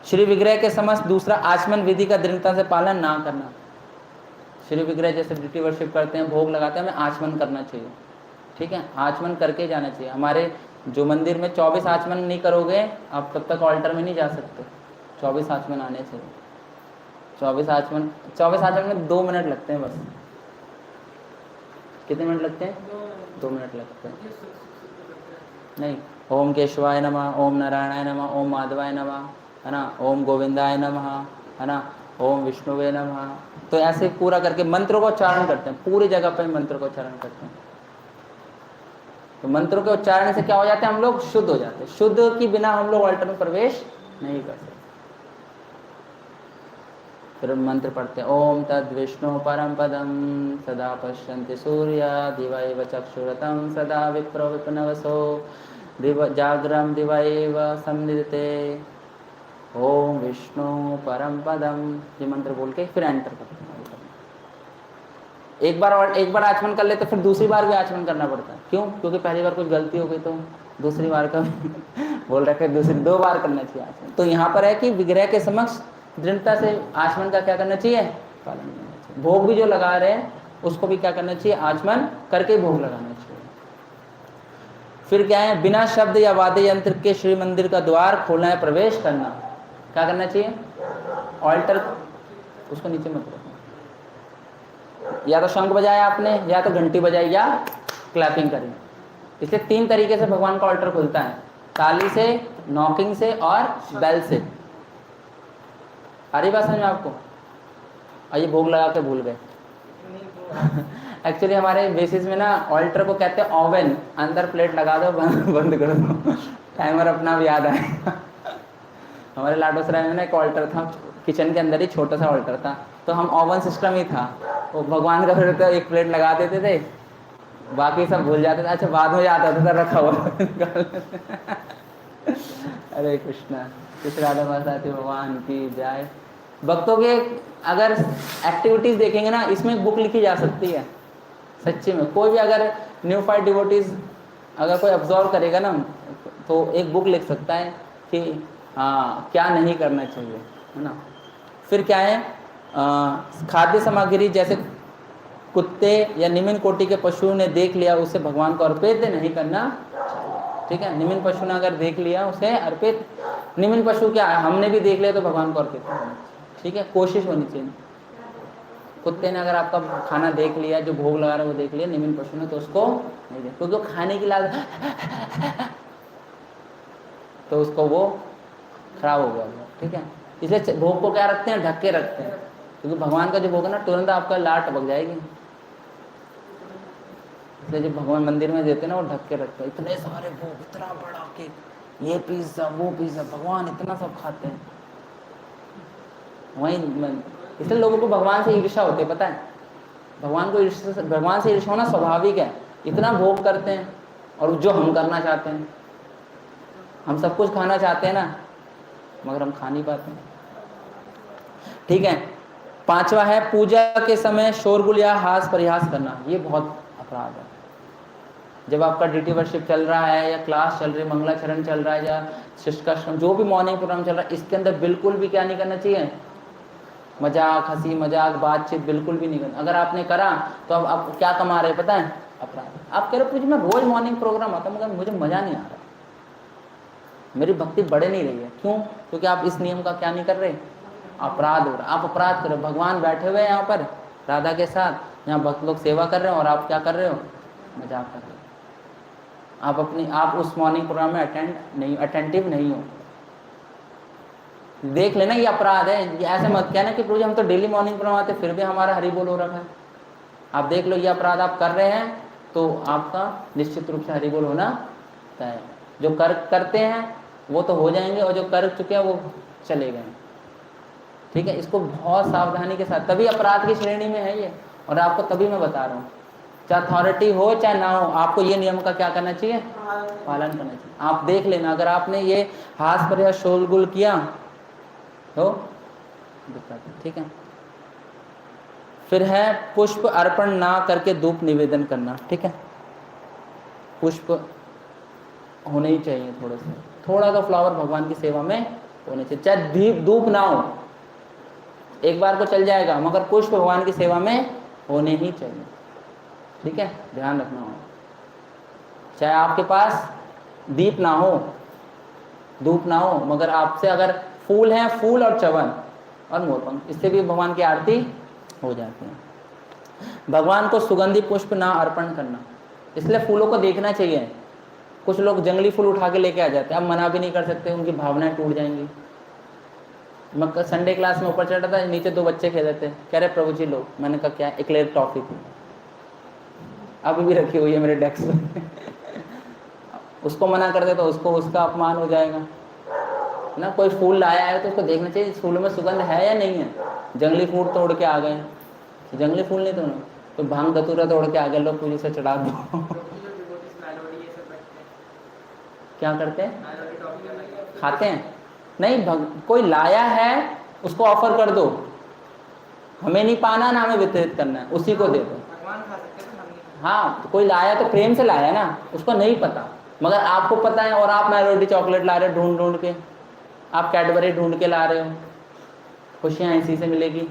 श्री विग्रह के समस्त दूसरा, आचमन विधि का दृढ़ता से पालन ना करना। श्री विग्रह जैसे ड्यूटी वर्शिप करते हैं, भोग लगाते हैं, हमें आचमन करना चाहिए। ठीक है, आचमन करके जाना चाहिए। हमारे जो मंदिर में 24 आचमन नहीं करोगे आप तब तक ऑल्टर में नहीं जा सकते। 24 आचमन आने चाहिए। 24 आचमन में 2 मिनट लगते हैं बस। कितने मिनट लगते हैं? 2 मिनट लगते हैं। नहीं, ओम केशवाय नमः, ओम नारायणाय नमः, ओम माधवाय नमः, है ना, ओम गोविंदाय नमः, है ना, ओम विष्णुवे नमः। तो ऐसे पूरा करके मंत्र को उच्चारण करते हैं, पूरी जगह पे मंत्र को उच्चारण करते हैं। तो मंत्रों के उच्चारण से क्या हो जाते हैं? हम लोग शुद्ध हो जाते हैं। शुद्ध की बिना हम लोग ऑल्टर में प्रवेश नहीं कर सकते। फिर मंत्र पढ़ते हैं, ओम तद विष्णु परम पदम सदा पश्यन्ति सूर्या दिवैव चक्षुरतं सदा विप्रो विपनवसो दिव जाग्रम दिवैव संनिधते ओम विष्णु परम पदम। ये मंत्र बोल के फिर एंटर करते हैं। एक बार आचमन कर ले तो फिर दूसरी बार भी आचमन करना पड़ता है। क्यों? क्योंकि पहली बार कुछ गलती हो गई तो दूसरी बार का बोल रखे, दूसरी 2 बार करना चाहिए आचमन। तो यहाँ पर है कि विग्रह के समक्ष दृढ़ता से आचमन का क्या करना चाहिए? पालन करना चाहिए। भोग भी जो लगा रहे हैं उसको भी क्या करना चाहिए? आचमन करके भोग लगाना चाहिए। फिर क्या है? बिना शब्द या वाद्य यंत्र के श्री मंदिर का द्वार खोलना है, प्रवेश करना। क्या करना चाहिए? ऑल्टर उसको नीचे मत रखो। या तो शंख बजाया आपने, या तो घंटी बजाई, या क्लैपिंग करी। इससे 3 तरीके से भगवान का ऑल्टर खुलता है, ताली से, नॉकिंग से और बेल से। आ रही बात समझ में आपको? आइए भोग लगा के भूल गए। एक्चुअली हमारे बेसिस में ना ऑल्टर को कहते हैं ओवन। अंदर प्लेट लगा दो, बंद कर दो, टाइमर अपना भी याद आएगा। हमारे लाडोसराय में ना एक ऑल्टर था, किचन के अंदर ही छोटा सा ऑल्टर था, तो हम ओवन सिस्टम ही था। वो भगवान का फिर तो एक प्लेट लगा देते थे, बाकी सब भूल जाते थे। अच्छा, बाद में याद आता था रखा हुआ। अरे कृष्णा, कृष्ण राधा माता भगवान की जय। भक्तों के अगर एक्टिविटीज देखेंगे ना, इसमें एक बुक लिखी जा सकती है सच्ची में। कोई भी अगर न्यूफाइड डिवोटीज अगर कोई ऑब्जर्व करेगा ना, तो एक बुक लिख सकता है कि हाँ क्या नहीं करना चाहिए, है ना। फिर क्या है? खाद्य सामग्री जैसे कुत्ते या निम्न कोटि के पशु ने देख लिया, उसे भगवान को अर्पित नहीं करना। ठीक है, निम्न पशु ने अगर देख लिया उसे अर्पित, निम्न पशु क्या है? हमने भी देख लिया तो भगवान को अर्पित करना। ठीक है, कोशिश होनी चाहिए। कुत्ते ने अगर आपका खाना देख लिया, जो भोग लगा रहा है वो देख लिया, निम्न पशु ने, तो उसको नहीं दे, क्योंकि वो खाने की लालच तो उसको वो खराब हो गया। ठीक है, इसलिए भोग को क्या रखते हैं? ढक के रखते हैं, क्योंकि भगवान का जो भोग है ना, तुरंत आपका लाट टपक जाएगी। इसलिए जो भगवान मंदिर में देते हैं ना, वो ढक के रखते हैं। इतने सारे भोग, इतना बड़ा केक, ये पिज्जा, वो पिज्जा, भगवान इतना सब खाते हैं। वहीं इसलिए लोगों को भगवान से ईर्ष्या होती है, पता है? भगवान से ईर्ष्या होना स्वाभाविक है। इतना भोग करते हैं और जो हम करना चाहते हैं, हम सब कुछ खाना चाहते हैं ना, मगर हम खा नहीं पाते। ठीक है, 5वां है पूजा के समय शोरगुल या हास परिहास करना। ये बहुत अपराध है। जब आपका ड्यूटी वर्शिप चल रहा है, या क्लास चल रही है, मंगलाचरण चल रहा है, या शिष्टाश्रम, जो भी मॉर्निंग प्रोग्राम चल रहा है, इसके अंदर बिल्कुल भी क्या नहीं करना चाहिए? मजाक, हंसी मजाक, बातचीत बिल्कुल भी नहीं करना। अगर आपने करा तो अब आप क्या कमा रहे हैं पता है? अपराध। आप कह रहे मैं रोज मॉर्निंग प्रोग्राम आता मगर मुझे मजा नहीं आ रहा, मेरी भक्ति बढ़ नहीं रही है। क्यों? क्योंकि आप इस नियम का क्या नहीं कर रहे? अपराध हो रहा। आप अपराध कर रहे हो। भगवान बैठे हुए हैं यहाँ पर राधा के साथ, यहाँ भक्त लोग सेवा कर रहे हो और आप क्या कर रहे हो? मजाक कर रहे हो। आप उस मॉर्निंग प्रोग्राम में अटेंटिव नहीं हो। देख लेना, ये अपराध है। ये ऐसे मत कहना कि प्रभु जी हम तो डेली मॉर्निंग प्रोग्राम आते फिर भी हमारा हरि बोल हो रखा है। आप देख लो, ये अपराध आप कर रहे हैं तो आपका निश्चित रूप से हरि बोल होना तय। जो करते हैं वो तो हो जाएंगे, और जो कर चुके हैं वो चले गए। ठीक है, इसको बहुत सावधानी के साथ, तभी अपराध की श्रेणी में है ये। और आपको तभी मैं बता रहा हूँ, चाहे अथॉरिटी हो चाहे ना हो, आपको ये नियम का क्या करना चाहिए? पालन करना चाहिए। आप देख लेना, अगर आपने ये हास पर या शोरगुल किया तो दिक्कत है। ठीक है, फिर है पुष्प अर्पण ना करके धूप निवेदन करना। ठीक है, पुष्प होने ही चाहिए, थोड़ा सा फ्लावर भगवान की सेवा में होने चाहिए, चाहे धूप ना हो। एक बार को चल जाएगा, मगर पुष्प भगवान की सेवा में होने ही चाहिए। ठीक है, ध्यान रखना हो। चाहे आपके पास दीप ना हो, धूप ना हो, मगर आपसे अगर फूल हैं, फूल और चवन और मोरपंख, इससे भी भगवान की आरती हो जाती है। भगवान को सुगंधी पुष्प ना अर्पण करना, इसलिए फूलों को देखना चाहिए। कुछ लोग जंगली फूल उठा के लेके आ जाते हैं, आप मना भी नहीं कर सकते, उनकी भावनाएं टूट जाएंगी। मैं संडे क्लास में ऊपर चढ़ा था, नीचे 2 बच्चे खेल रहे थे, कह रहे प्रभु जी लो। मैंने कहा क्या? एक्लेयर टॉफी थी, अभी भी रखी हुई है मेरे डेस्क में। उसको मना कर दे तो उसको उसका अपमान हो जाएगा ना। कोई फूल लाया है तो उसको देखना चाहिए इस फूल में सुगंध है या नहीं है। जंगली फूल तोड़ के आ गए, जंगली फूल नहीं तोड़ना, तो भांग धतूरा तोड़ के आ गए, लोग पूरी से चढ़ा दो। क्या करते हैं? खाते हैं? नहीं, कोई लाया है उसको ऑफर कर दो, हमें नहीं पाना ना हमें वितरित करना है, उसी को दे दो। हाँ, तो कोई लाया तो प्रेम से लाया ना, उसको नहीं पता, मगर आपको पता है और आप मेलोडी चॉकलेट ला रहे हो ढूंढ ढूंढ के, आप कैडबरी ढूंढ के ला रहे हो, खुशियाँ इसी से मिलेगी,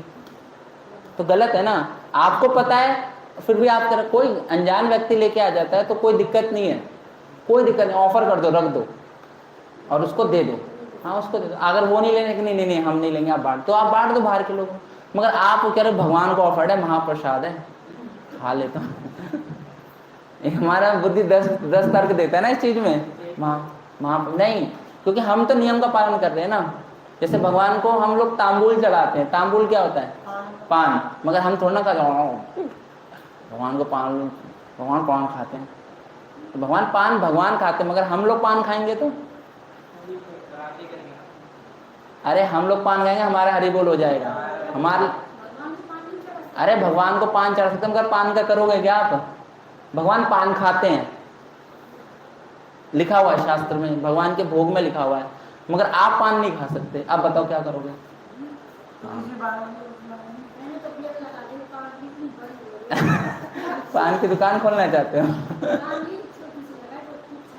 तो गलत है ना। आपको पता है फिर भी आप कर, कोई अनजान व्यक्ति लेके आ जाता है तो कोई दिक्कत नहीं है, कोई दिक्कत नहीं, ऑफर कर दो, रख दो और उसको दे दो। हाँ, उसको दे दो। अगर वो नहीं लेने कि नहीं नहीं नहीं हम नहीं लेंगे, आप बांट, तो आप बांट दो बाहर के लोगों को। मगर आप कह रहे भगवान को ऑफर्ड है, महाप्रसाद है, खा लेता हूँ। हमारा बुद्धि 10 तर्क देता है ना इस चीज में, नहीं, क्योंकि हम तो नियम का पालन कर रहे हैं ना। जैसे भगवान को हम लोग तांबूल चढ़ाते हैं, तांबूल क्या होता है? पान, मगर हम थोड़ा ना खाते, भगवान को भगवान पान खाते हैं, तो भगवान खाते हैं, मगर हम लोग पान खाएंगे तो अरे हम लोग पान खाएंगे हमारा हरि बोल हो जाएगा हमारे। अरे भगवान को पान चढ़ा सकते, मगर पान का करोगे क्या आप? भगवान पान खाते हैं, लिखा हुआ है शास्त्र में, भगवान के भोग में लिखा हुआ है, मगर आप पान नहीं खा सकते। आप बताओ क्या करोगे? पान की दुकान खोलना चाहते हो?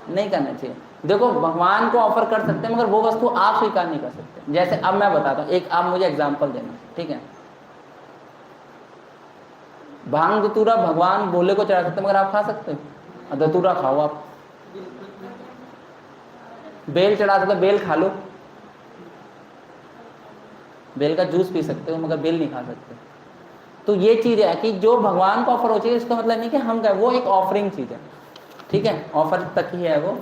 नहीं करना चाहिए। देखो, भगवान को ऑफर कर सकते हैं, मगर वो वस्तु आप स्वीकार नहीं कर सकते। जैसे अब मैं बताता हूँ, एक आप मुझे एग्जांपल देना, ठीक है? भांग धतूरा भगवान भोले को चढ़ा सकते, मगर आप खा सकते हो? धतूरा खाओ आप। बेल चढ़ा सकते, बेल खा लो, बेल का जूस पी सकते हो, मगर बेल नहीं खा सकते। तो ये चीज है कि जो भगवान को ऑफर हो चाहिए, इसका मतलब नहीं कि हम कहें, वो एक ऑफरिंग चीज है, ठीक है? ऑफर तक ही है वो,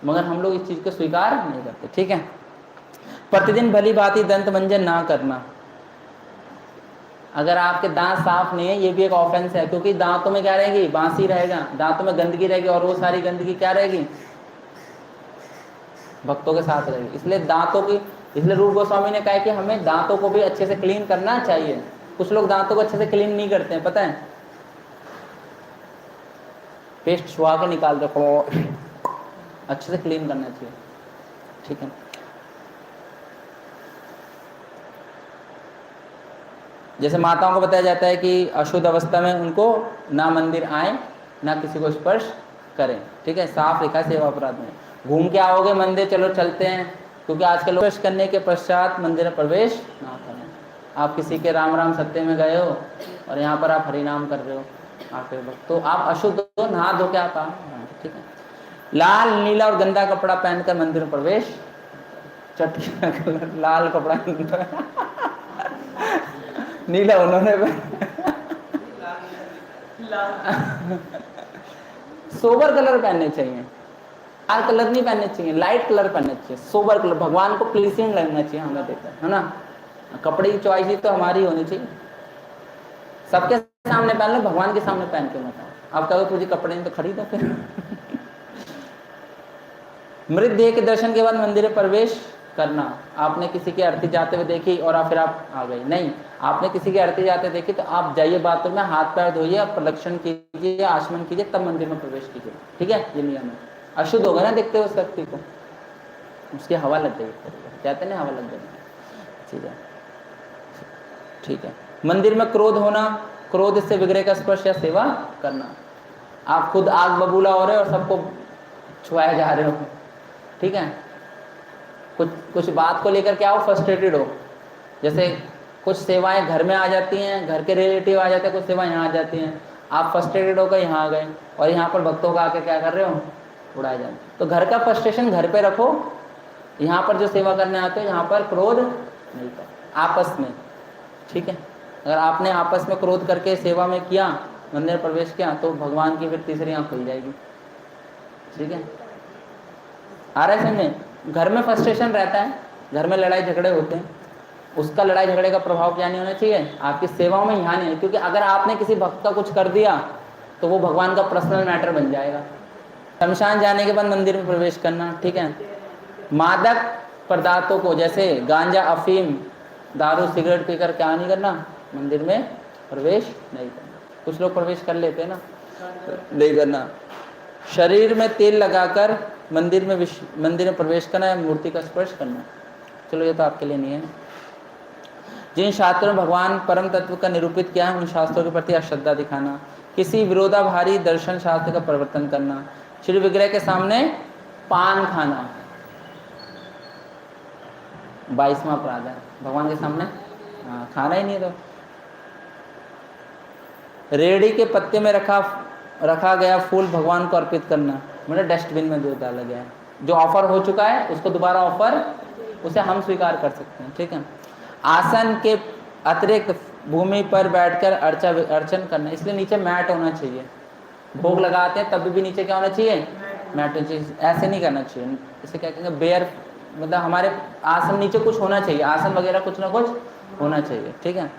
मगर हम लोग इस चीज को स्वीकार नहीं करते, ठीक है? प्रतिदिन भली भांति दंत मंजन ना करना। अगर आपके दांत साफ नहीं है, ये भी एक ऑफेंस है, क्योंकि दांतों में क्या रहेगी? बांसी रहेगा, दांतों में गंदगी रहेगी, और वो सारी गंदगी क्या रहेगी? भक्तों के साथ रहेगी। इसलिए रूप गोस्वामी ने कहा कि हमें दांतों को भी अच्छे से क्लीन करना चाहिए। कुछ लोग दांतों को अच्छे से क्लीन नहीं करते हैं, पता है? पेस्ट छुआ के निकाल दो, अच्छे से क्लीन करना चाहिए, ठीक है? जैसे माताओं को बताया जाता है कि अशुद्ध अवस्था में उनको ना मंदिर आए, ना किसी को स्पर्श करें, ठीक है? साफ लिखा सेवा अपराध में। घूम के आओगे मंदिर, चलो चलते हैं, क्योंकि आजकल स्पर्श करने के पश्चात मंदिर में प्रवेश ना करें। आप किसी के राम राम सत्य में गए हो और यहाँ पर आप हरिनाम कर रहे हो आके वक्त, तो आप अशुद्ध हो, नहा धो के आप आओ, ठीक है? लाल, नीला और गंदा कपड़ा पहनकर मंदिर में प्रवेश, चटकी कलर लाल कपड़ा नीला उन्होंने सोबर कलर पहनने चाहिए, लाल कलर नहीं पहनने चाहिए, लाइट कलर पहनने चाहिए, सोबर कलर, भगवान को प्लीजिंग लगना चाहिए, हमें देखा है ना? कपड़े की चॉइस ही तो हमारी होनी चाहिए। सबके सामने पहन लो, भगवान के सामने पहन के मत आओ। आप कहो मुझे कपड़े नहीं तो खरीदो फिर। मृतदेह के दर्शन के बाद मंदिर में प्रवेश करना। आपने किसी की आरती जाते हुए देखी और फिर आप आ गए, नहीं, आपने किसी की आरती जाते देखी तो आप जाइए बातों में, हाथ पैर धोइए, प्रदक्षिण कीजिए, आचमन कीजिए, तब मंदिर में प्रवेश कीजिए, ठीक है? ये नियम है। अशुद्ध होगा ना देखते हो उस व्यक्ति को, उसकी हवा लग गई, कहते ना हवा लग गई, ठीक है? ठीक है। मंदिर में क्रोध होना, क्रोध से विग्रह का स्पर्श या सेवा करना। आप खुद आग बबूला हो रहे हो और सबको छुआए जा रहे हो, ठीक है? कुछ बात को लेकर क्या हो, फ्रस्ट्रेटेड हो, जैसे कुछ सेवाएं घर में आ जाती हैं, घर के रिलेटिव आ जाते हैं, कुछ सेवाएं यहाँ आ जाती हैं। आप फ्रस्ट्रेटेड होकर यहाँ आ गए और यहाँ पर भक्तों का आके क्या कर रहे हो, उड़ाए जा रहे हो। तो घर का फ्रस्ट्रेशन घर पे रखो, यहाँ पर जो सेवा करने आते हो यहाँ पर क्रोध नहीं कर, आपस में, ठीक है। अगर आपने आपस में क्रोध करके सेवा में किया, मंदिर प्रवेश किया, तो भगवान की फिर तीसरी आंख खुल जाएगी, ठीक है। आ रहा है समझे। घर में फ्रस्ट्रेशन रहता है, घर में लड़ाई झगड़े होते हैं, उसका लड़ाई झगड़े का प्रभाव क्या नहीं होना चाहिए, आपकी सेवाओं में यहाँ नहीं है। क्योंकि अगर आपने किसी भक्त का कुछ कर दिया तो वो भगवान का पर्सनल मैटर बन जाएगा। शमशान जाने के बाद मंदिर में प्रवेश करना, ठीक है। मादक पदार्थों को जैसे गांजा, अफीम, दारू, सिगरेट पीकर क्या नहीं करना, मंदिर में प्रवेश नहीं करना। कुछ लोग प्रवेश कर लेते हैं ना, नहीं करना। शरीर में तेल लगाकर मंदिर में प्रवेश करना या मूर्ति का स्पर्श करना, चलो ये तो आपके लिए नहीं है। जिन शास्त्रों में भगवान परम तत्व का निरूपित किया है उन शास्त्रों के प्रति अश्रद्धा दिखाना, किसी विरोधाभारी दर्शन शास्त्र का परिवर्तन करना, श्री विग्रह के सामने पान खाना 22वां अपराध है। भगवान के सामने खाना ही नहीं है। तो रेड़ी के पत्ते में रखा गया फूल भगवान को अर्पित करना, मतलब डस्टबिन में जो डाला गया है, जो ऑफर हो चुका है उसको दोबारा ऑफर, उसे हम स्वीकार कर सकते हैं, ठीक है। आसन के अतिरिक्त भूमि पर बैठकर अर्चन करना, इसलिए नीचे मैट होना चाहिए। भोग लगाते हैं तब भी नीचे क्या होना चाहिए, मैट होना चाहिए। ऐसे नहीं करना चाहिए, इसे क्या कहेंगे, बेयर, मतलब हमारे आसन नीचे कुछ होना चाहिए, आसन वगैरह कुछ ना कुछ होना चाहिए, ठीक है।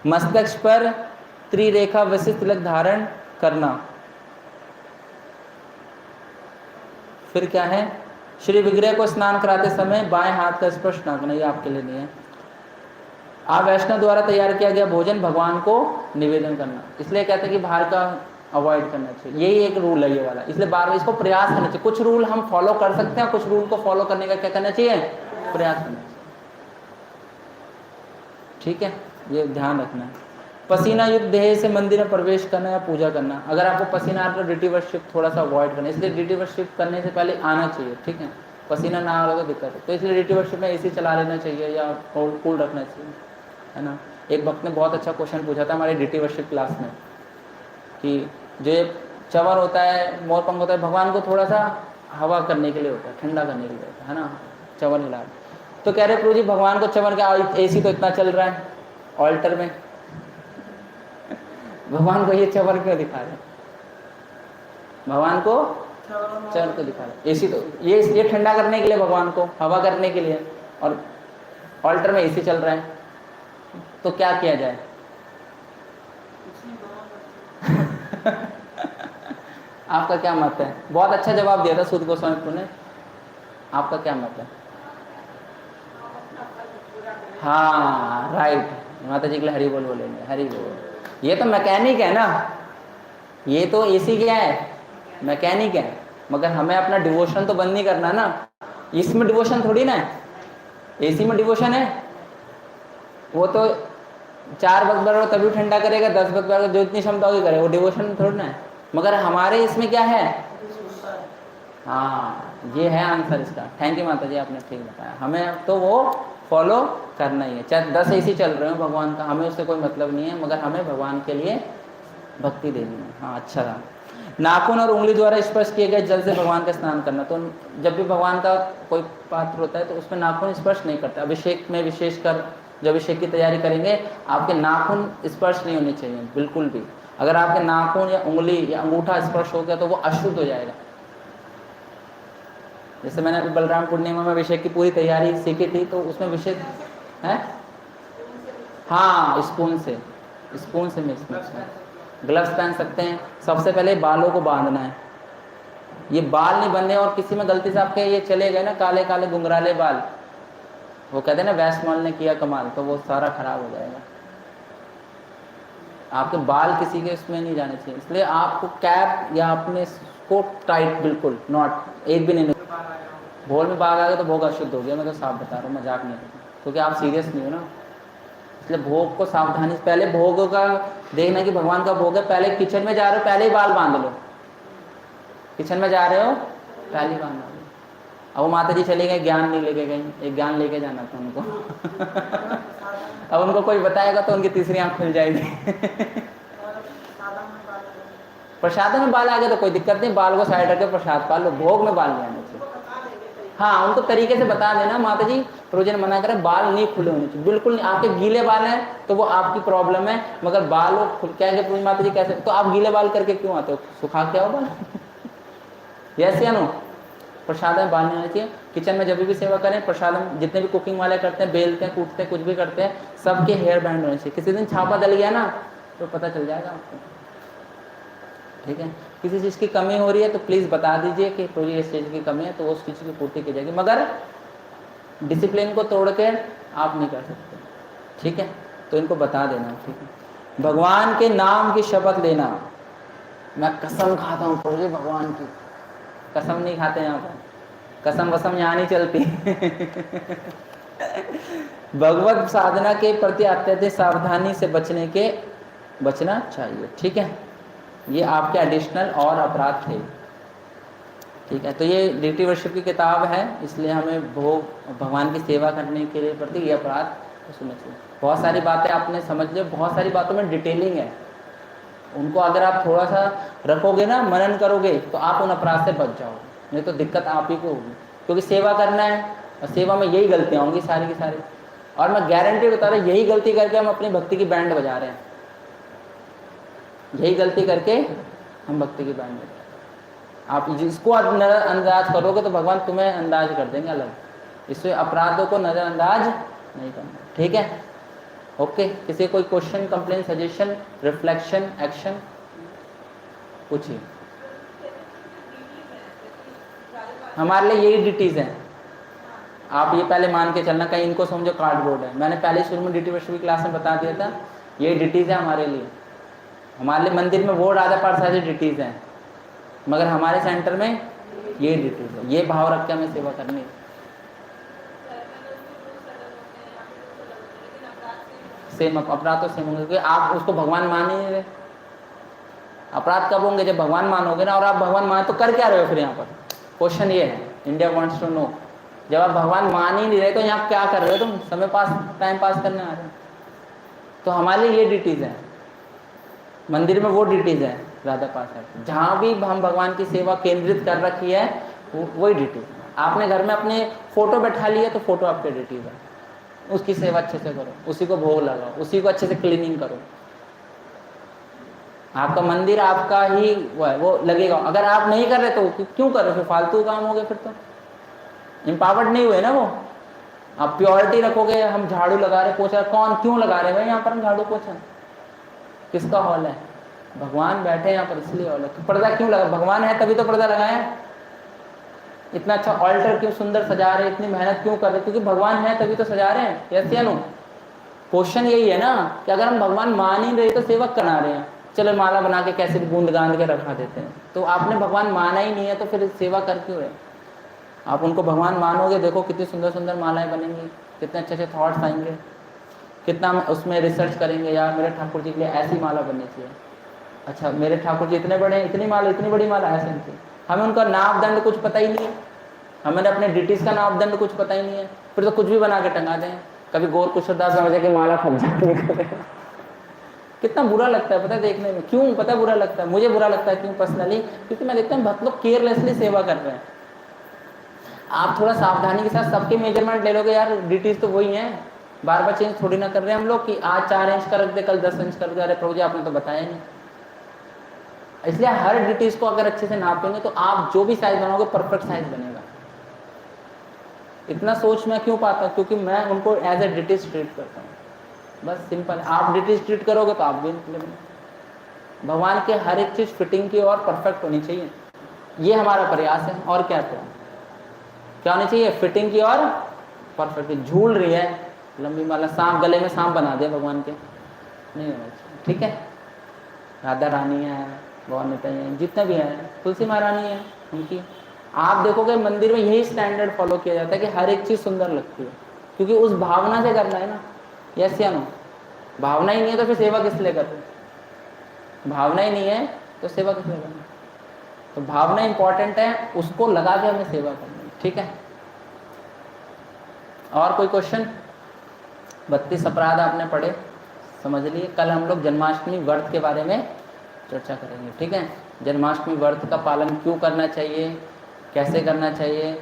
मस्तक पर त्रिरेखा विशिष्ट तिलक धारण करना। फिर क्या है, श्री विग्रह को स्नान कराते समय बाएं हाथ का स्पर्श ना करना, ये आपके लिए नहीं है। आप वैष्णव द्वारा तैयार किया गया भोजन भगवान को निवेदन करना, इसलिए कहते हैं कि बाहर का अवॉइड करना चाहिए। यही एक रूल है ये वाला, इसलिए बार बार इसको प्रयास करना चाहिए। कुछ रूल हम फॉलो कर सकते हैं, कुछ रूल को फॉलो करने का क्या करना चाहिए, प्रयास करना चाहिए, ठीक है। ये ध्यान रखना है। पसीना युक्त देह से मंदिर में प्रवेश करना या पूजा करना, अगर आपको पसीना आ रहा है तो ड्यूटी वर्शिप थोड़ा सा अवॉइड करना, इसलिए ड्यूटी वर्शिप करने से पहले आना चाहिए, ठीक है। पसीना ना आ रहा तो दिक्कत है, तो इसलिए ड्यूटी वर्शिप में एसी चला लेना चाहिए या कूल रखना चाहिए, है ना। एक वक्त ने बहुत अच्छा क्वेश्चन पूछा था हमारी ड्यूटी वर्शिप क्लास में कि जो चवर होता है, मोर पंख होता है, भगवान को थोड़ा सा हवा करने के लिए होता है, ठंडा करने के लिए होता है ना, चवर हिला। तो कह रहे प्रभु जी भगवान को चवर क्या, एसी तो इतना चल रहा है ऑल्टर में, भगवान को ये चवर क्यों दिखा रहे, भगवान को चवर को दिखा रहे, एसी तो ये ठंडा करने के लिए, भगवान को हवा करने के लिए, और ऑल्टर में एसी चल रहा है, तो क्या किया जाए। आपका क्या मत है। बहुत अच्छा जवाब दिया था सूत गोस्वामी ने, आपका क्या मत है। हाँ राइट, माता जी के लिए हरि बोल बोलेंगे, हरि बोल। ये तो मैकेनिक है ना, ये तो एसी क्या है, मैकेनिक है, मगर हमें अपना डिवोशन तो बंद नहीं करना ना। इसमें डिवोशन थोड़ी ना है, एसी में डिवोशन है। वो तो 4 वक्त बरो तभी ठंडा करेगा, 10 वक्त बरो जो इतनी क्षमता होगी करे, वो डिवोशन थोड़ी ना है। मगर हमारे इसमें क्या है, हाँ ये है आंसर इसका। थैंक यू माता जी, आपने ठीक बताया। हमें तो वो फॉलो करना ही है, चाहे 10 एसी चल रहे हो भगवान का, हमें उससे कोई मतलब नहीं है, मगर हमें भगवान के लिए भक्ति देनी है। हाँ अच्छा था। नाखून और उंगली द्वारा स्पर्श किए गए जल से भगवान का स्नान करना, तो जब भी भगवान का कोई पात्र होता है तो उसमें नाखून स्पर्श नहीं करता। अभिषेक में विशेषकर जब अभिषेक की तैयारी करेंगे, आपके नाखून स्पर्श नहीं होने चाहिए बिल्कुल भी। अगर आपके नाखून या उंगली या अंगूठा स्पर्श हो गया तो वो अशुद्ध हो जाएगा। जैसे मैंने अभी बलराम पूर्णिमा में अभिषेक की पूरी तैयारी सीखी थी, तो उसमें अभिषेक है, हाँ स्पून से मिक्स ग्लव्स पहन सकते हैं। सबसे पहले बालों को बांधना है, ये बाल नहीं बंधे, और किसी में गलती से आपके ये चले गए ना काले काले गुंगराले बाल, वो कहते हैं ना वैष्णव ने किया कमाल, तो वो सारा खराब हो जाएगा। आपके बाल किसी के इसमें नहीं जाने चाहिए, इसलिए आपको कैप या अपने को टाइट बिल्कुल नॉट, एक भी नहीं। भोल में बाघ आ गया तो भोग अशुद्ध हो गया, मैं तो साफ बता रहा हूँ, मजाक नहीं करता, क्योंकि आप सीरियस नहीं हो ना। इसलिए भोग को सावधानी से, पहले भोग का देखना कि भगवान का भोग है। पहले किचन में जा रहे हो पहले ही बाल बांध लो, किचन में जा रहे हो पहले ही बांध लो। अब वो माता जी चले गए, ज्ञान नहीं लेके गई, एक ज्ञान लेके जाना था उनको। अब उनको कोई बताएगा तो उनकी तीसरी आंख खुल जाएगी। प्रसाद में बाल आ गए तो कोई दिक्कत नहीं, बाल को साइड रख के प्रसाद पा लो, भोग में बाल नहीं आने चाहिए। हाँ, उनको तरीके से बता देना, माता जी प्रोजन मना करे, बाल नहीं खुले होने चाहिए, बिल्कुल नहीं। आपके गीले बाल हैं तो वो आपकी प्रॉब्लम है, मगर बाल वो खुल क्या है पूरी माता जी कैसे, तो आप गीले बाल करके क्यों आते हो, सुखा के आओ बाल। यस या नो? प्रसाद में बाल नहीं आना चाहिए। किचन में जब भी सेवा करें, प्रसाद में जितने भी कुकिंग वाले करते हैं, बेलते हैं, कूटते हैं, कुछ भी करते हैं, सबके हेयर बैंड होने चाहिए। किसी दिन छापा डल गया ना तो पता चल जाएगा आपको, ठीक है। किसी चीज़ की कमी हो रही है तो प्लीज़ बता दीजिए कि थोड़ी इस चीज़ की कमी है, तो उस चीज़ की पूर्ति की जाएगी, मगर डिसिप्लिन को तोड़ के आप नहीं कर सकते, ठीक है। तो इनको बता देना, ठीक है। भगवान के नाम की शपथ लेना, मैं कसम खाता हूँ प्रभु भगवान की, कसम नहीं खाते यहाँ पर, कसम वसम यहाँ नहीं चलती। भगवत साधना के प्रति अत्यधिक सावधानी से बचना चाहिए, ठीक है। ये आपके एडिशनल और अपराध थे, ठीक है। तो ये डिटी वर्शिप की किताब है, इसलिए हमें भोग भगवान की सेवा करने के लिए प्रति ये अपराध सुनना चाहिए। बहुत सारी बातें आपने समझ ली, बहुत सारी बातों में डिटेलिंग है, उनको अगर आप थोड़ा सा रखोगे ना, मनन करोगे, तो आप उन अपराध से बच जाओगे, नहीं तो दिक्कत आप ही को होगी। क्योंकि सेवा करना है और सेवा में यही गलतियाँ होंगी सारी की सारी, और मैं गारंटी बता रहा हूँ यही गलती करके हम अपनी भक्ति की बैंड बजा रहे हैं, यही गलती करके हम भक्ति की बैंड बजा रहे हैं। आप जिसको नज़रअंदाज करोगे तो भगवान तुम्हें अंदाज कर देंगे अलग, इससे अपराधों को नज़रअंदाज नहीं करना, ठीक है। ओके, किसी कोई question, complain, suggestion, reflection, action पूछिए। हमारे लिए यही डिटीज़ हैं, आप ये पहले मान के चलना, कहीं इनको समझो कार्डबोर्ड है। मैंने पहले शुरू में डिटी वर्शिप की क्लास में बता दिया था, ये डिटीज़ है हमारे लिए। हमारे लिए मंदिर में वो राधा पाठशाला डिटीज़ हैं, मगर हमारे सेंटर में ये डिटीज़ है, ये भाव रख के हमें सेवा करनी है। सेम अपराध तो सेम होंगे, क्योंकि आप उसको भगवान मान ही नहीं रहे। अपराध कब होंगे, जब भगवान मानोगे ना, और आप भगवान मान तो कर क्या रहे हो फिर यहाँ पर, क्वेश्चन ये है, इंडिया वांट्स टू नो। जब आप भगवान मान ही नहीं रहे तो यहाँ क्या कर रहे हो तुम, समय पास, टाइम पास करने आ रहे हो। तो हमारे लिए ये डिटीज़ है, मंदिर में वो डिटीज़ है राधा पाठशाला, जहाँ भी हम भगवान की सेवा केंद्रित कर रखी है वही डिटीज़ है। आपने घर में अपने फोटो बैठा लिया तो फोटो आपके डिटीज़ है, उसकी सेवा अच्छे से करो, उसी को भोग लगाओ, उसी को अच्छे से क्लीनिंग करो। आपका मंदिर आपका ही वो लगेगा। अगर आप नहीं कर रहे तो क्यों कर रहे, फिर फालतू काम हो गए, फिर तो एम्पावर्ड नहीं हुए ना वो। आप प्योरिटी रखोगे, हम झाड़ू लगा रहे, पोछा, कौन क्यों लगा रहे भाई यहाँ पर हम झाड़ू पोछा, किसका हॉल है, भगवान बैठे यहाँ पर इसलिए हॉल है। तो पर्दा क्यों लगा, भगवान है तभी तो पर्दा लगाया। इतना अच्छा ऑल्टर क्यों सुंदर सजा रहे, इतनी मेहनत क्यों कर रहे, क्योंकि भगवान है तभी तो सजा रहे हैं। यस या नो? क्वेश्चन यही है ना कि अगर हम भगवान मान ही रहे तो सेवक करा रहे हैं, चलो माला बना के कैसे बूंद गांध के रखा देते हैं। तो आपने भगवान माना ही नहीं है तो फिर सेवा कर क्यों रहे। आप उनको भगवान मानोगे, देखो कितनी सुंदर सुंदर मालाएं बनेंगी, कितने अच्छे अच्छे थॉट्स आएंगे, कितना उसमें रिसर्च करेंगे, यार मेरे ठाकुर जी के लिए ऐसी माला बननी चाहिए, अच्छा मेरे ठाकुर जी इतने बड़े, इतनी माला, इतनी बड़ी माला ऐसे नहीं चाहिए। हमें उनका नापदंड कुछ पता ही नहीं है, हमें अपने डिटीज का नापदंड कुछ पता ही नहीं है, फिर तो कुछ भी बना के टंगा दें। कभी गौर कुशलदास समझे कि माला फंस जाती है, कितना बुरा लगता है पता है देखने में। क्यों पता है बुरा लगता है, मुझे बुरा लगता है क्यों पर्सनली, क्योंकि मैं देखता हूँ भक्त लोग केयरलेसली सेवा कर रहे हैं। आप थोड़ा सावधानी के साथ सबके मेजरमेंट ले लोगे, यार डिटीज तो वही है, बार बार चेंज थोड़ी ना कर रहे हैं हम लोग कि आज 4 इंच कर दे, कल 10 इंच कर दे। अरे प्रभु जी आपने तो बताया नहीं। इसलिए हर डिटीज को अगर अच्छे से नापेंगे तो आप जो भी साइज बनाओगे परफेक्ट साइज बनेगा। इतना सोच मैं क्यों पाता हूँ, क्योंकि मैं उनको एज ए डिटीज ट्रीट करता हूँ, बस सिंपल। आप डिटीज ट्रीट करोगे तो आप भी भगवान के हर एक चीज फिटिंग की और परफेक्ट होनी चाहिए, ये हमारा प्रयास है। और क्या क्या होनी चाहिए, फिटिंग की और परफेक्ट। झूल रही है लंबी माला, सांप गले में सांप बना दे भगवान के, नहीं होना चाहिए, ठीक है। राधा रानी है, भगवान है, जितने भी हैं, तुलसी महारानी है उनकी, आप देखोगे मंदिर में यही स्टैंडर्ड फॉलो किया जाता है कि हर एक चीज़ सुंदर लगती है, क्योंकि उस भावना से करना है ना। यस या नो? भावना ही नहीं है तो फिर सेवा किस लिए कर रहे, भावना ही नहीं है तो सेवा किस लिए करना। तो भावना इंपॉर्टेंट है, उसको लगा के हमें सेवा करनी है, ठीक है। और कोई क्वेश्चन? 32 अपराध आपने पढ़े, समझ लिए। कल हम लोग जन्माष्टमी व्रत के बारे में चर्चा करेंगे, ठीक है। जन्माष्टमी व्रत का पालन क्यों करना चाहिए, कैसे करना चाहिए,